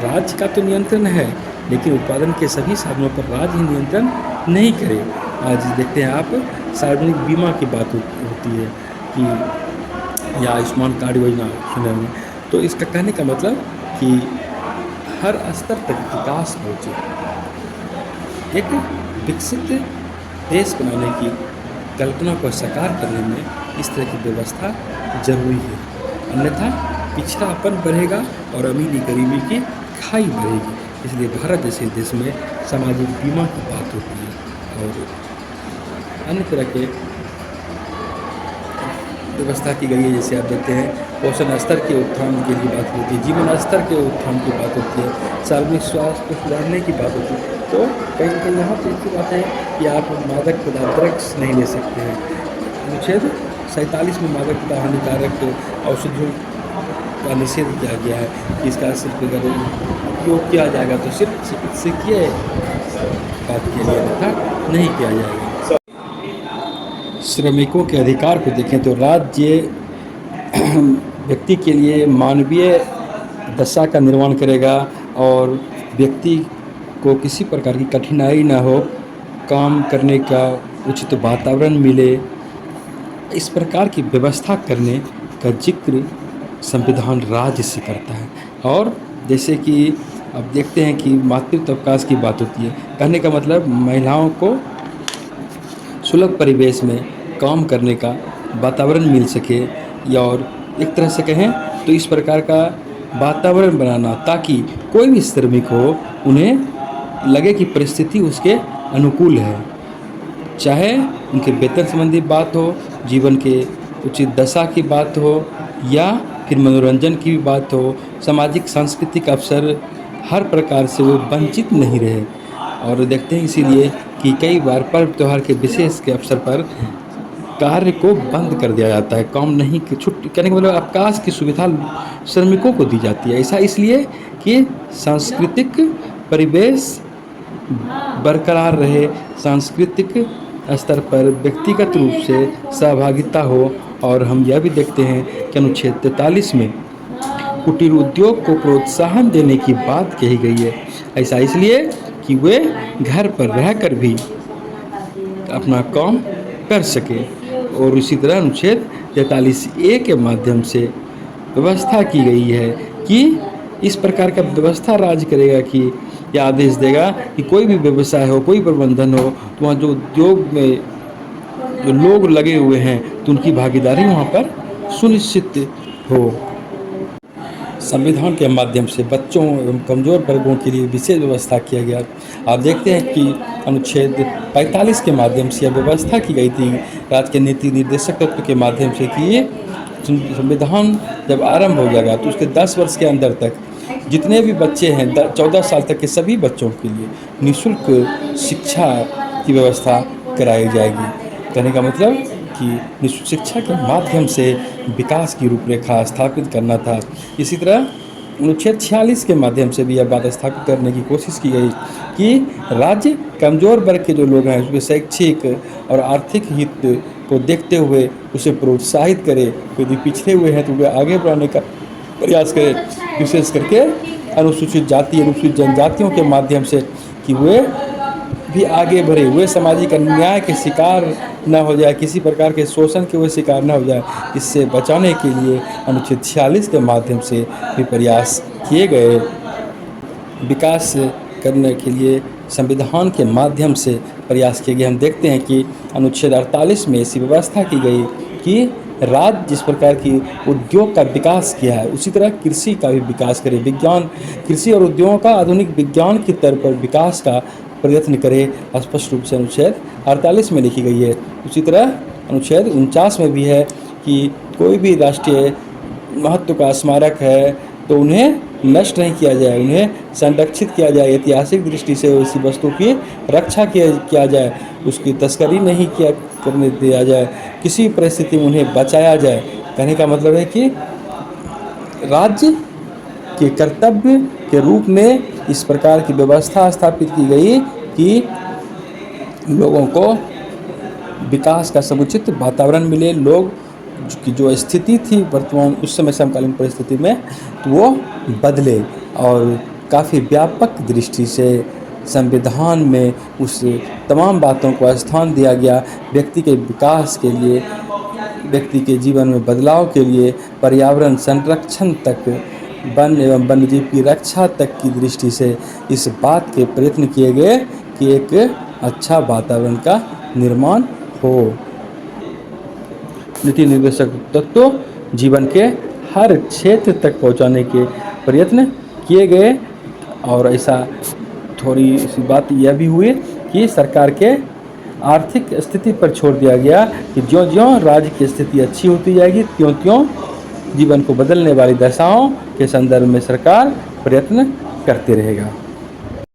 राज्य का तो नियंत्रण है, लेकिन उत्पादन के सभी साधनों पर राज्य ही नियंत्रण नहीं करे। आज देखते हैं आप, सार्वजनिक बीमा की बात होती है कि या आयुष्मान कार्ड योजना सुने होंगे, तो इसका कहने का मतलब कि हर स्तर तक विकास पहुँचे, एक विकसित देश बनाने की कल्पना को साकार करने में इस तरह की व्यवस्था जरूरी है, अन्यथा पिछड़ापन बढ़ेगा और अमीरी गरीबी की खाई बढ़ेगी। इसलिए भारत जैसे देश में सामाजिक बीमा की बात होती है और अन्य तरह के व्यवस्था की गई है। जैसे आप देखते हैं पोषण स्तर के उत्थान के लिए बात होती है, जीवन स्तर के उत्थान की बात होती है, सार्वजनिक स्वास्थ्य को सुधारने की बात होती है। तो कहीं ना कहीं यहाँ पर एक बात है कि आप मादक पदार्थ ड्रग्स नहीं ले सकते हैं। अनुच्छेद 47 में मादक पदार्थ हानिकारक औषधियों का निषेध किया गया है कि इसका सिर्फ अगर उपयोग किया जाएगा तो सिर्फ चिकित्सकीय बात के लिए, अन्यथा नहीं किया जाएगा। श्रमिकों के अधिकार को देखें तो राज्य व्यक्ति के लिए मानवीय दशा का निर्माण करेगा और व्यक्ति को किसी प्रकार की कठिनाई ना हो, काम करने का उचित वातावरण मिले, इस प्रकार की व्यवस्था करने का जिक्र संविधान राज्य से करता है। और जैसे कि अब देखते हैं कि मातृत्व अवकाश की बात होती है, कहने का मतलब महिलाओं को सुलभ परिवेश में काम करने का वातावरण मिल सके, या और एक तरह से कहें तो इस प्रकार का वातावरण बनाना ताकि कोई भी श्रमिक हो उन्हें लगे कि परिस्थिति उसके अनुकूल है, चाहे उनके वेतन संबंधी बात हो, जीवन के उचित दशा की बात हो, या फिर मनोरंजन की भी बात हो, सामाजिक सांस्कृतिक अवसर, हर प्रकार से वो वंचित नहीं रहे। और देखते हैं इसीलिए कि कई बार पर्व त्यौहार के विशेष के अवसर पर कार्य को बंद कर दिया जाता है, काम नहीं की छुट्टी कहने का मतलब अवकाश की सुविधा श्रमिकों को दी जाती है। ऐसा इसलिए कि सांस्कृतिक परिवेश बरकरार रहे, सांस्कृतिक स्तर पर व्यक्तिगत रूप से सहभागिता हो। और हम यह भी देखते हैं कि अनुच्छेद 43 में कुटीर उद्योग को प्रोत्साहन देने की बात कही गई है। ऐसा इसलिए कि वे घर पर रहकर भी अपना काम कर सके। और इसी तरह अनुच्छेद 43A के माध्यम से व्यवस्था की गई है कि इस प्रकार का व्यवस्था राज्य करेगा कि यह आदेश देगा कि कोई भी व्यवसाय हो, कोई प्रबंधन हो, तो वहाँ जो उद्योग में जो लोग लगे हुए हैं तो उनकी भागीदारी वहाँ पर सुनिश्चित हो। संविधान के माध्यम से बच्चों एवं कमज़ोर वर्गों के लिए विशेष व्यवस्था किया गया। आप देखते हैं कि अनुच्छेद 45 के माध्यम से यह व्यवस्था की गई थी राज्य के नीति निर्देशक तत्व के माध्यम से कि संविधान जब आरंभ हो जाएगा तो उसके 10 वर्ष के अंदर तक जितने भी बच्चे हैं 14 साल तक के सभी बच्चों के लिए निःशुल्क शिक्षा की व्यवस्था कराई जाएगी। कहने का मतलब कि निःशुल्क शिक्षा के माध्यम से विकास की रूपरेखा स्थापित करना था। इसी तरह अनुच्छेद 46 के माध्यम से भी यह बात स्थापित करने की कोशिश की गई कि राज्य कमज़ोर वर्ग के जो लोग हैं उसके शैक्षिक और आर्थिक हित को देखते हुए उसे प्रोत्साहित करे, यदि पिछड़े हुए हैं तो वे आगे बढ़ाने का प्रयास करें, विशेष करके अनुसूचित जाति अनुसूचित जनजातियों के माध्यम से कि वे भी आगे बढ़े, वे सामाजिक अन्याय के शिकार न हो जाए, किसी प्रकार के शोषण के वे शिकार न हो जाए। इससे बचाने के लिए अनुच्छेद 46 के माध्यम से भी प्रयास किए गए। विकास करने के लिए संविधान के माध्यम से प्रयास किए गए। हम देखते हैं कि अनुच्छेद 48 में ऐसी व्यवस्था की गई कि राज्य जिस प्रकार की उद्योग का विकास किया है उसी तरह कृषि का भी विकास करे, विज्ञान कृषि और उद्योगों का आधुनिक विज्ञान की तर्ज पर विकास का प्रयत्न करे, स्पष्ट रूप से अनुच्छेद 48 में लिखी गई है। उसी तरह अनुच्छेद 49 में भी है कि कोई भी राष्ट्रीय महत्व का स्मारक है तो उन्हें नष्ट नहीं किया जाए, उन्हें संरक्षित किया जाए, ऐतिहासिक दृष्टि से ऐसी वस्तु की रक्षा किया जाए, उसकी तस्करी नहीं करने दिया जाए, किसी परिस्थिति में उन्हें बचाया जाए। कहने का मतलब है कि राज्य के कर्तव्य के रूप में इस प्रकार की व्यवस्था स्थापित की गई कि लोगों को विकास का समुचित वातावरण मिले, लोग की जो स्थिति थी वर्तमान उस समय समकालीन परिस्थिति में तो वो बदले। और काफ़ी व्यापक दृष्टि से संविधान में उस तमाम बातों को स्थान दिया गया, व्यक्ति के विकास के लिए, व्यक्ति के जीवन में बदलाव के लिए, पर्यावरण संरक्षण तक, वन एवं वन्यजीव की रक्षा तक की दृष्टि से इस बात के प्रयत्न किए गए कि एक अच्छा वातावरण का निर्माण हो। नीति निर्देशक तत्व जीवन के हर क्षेत्र तक पहुंचाने के प्रयत्न किए गए। और ऐसा थोड़ी सी बात यह भी हुई कि सरकार के आर्थिक स्थिति पर छोड़ दिया गया कि ज्यों-ज्यों राज्य की स्थिति अच्छी होती जाएगी त्यों-त्यों जीवन को बदलने वाली दशाओं के संदर्भ में सरकार प्रयत्न करते रहेगा।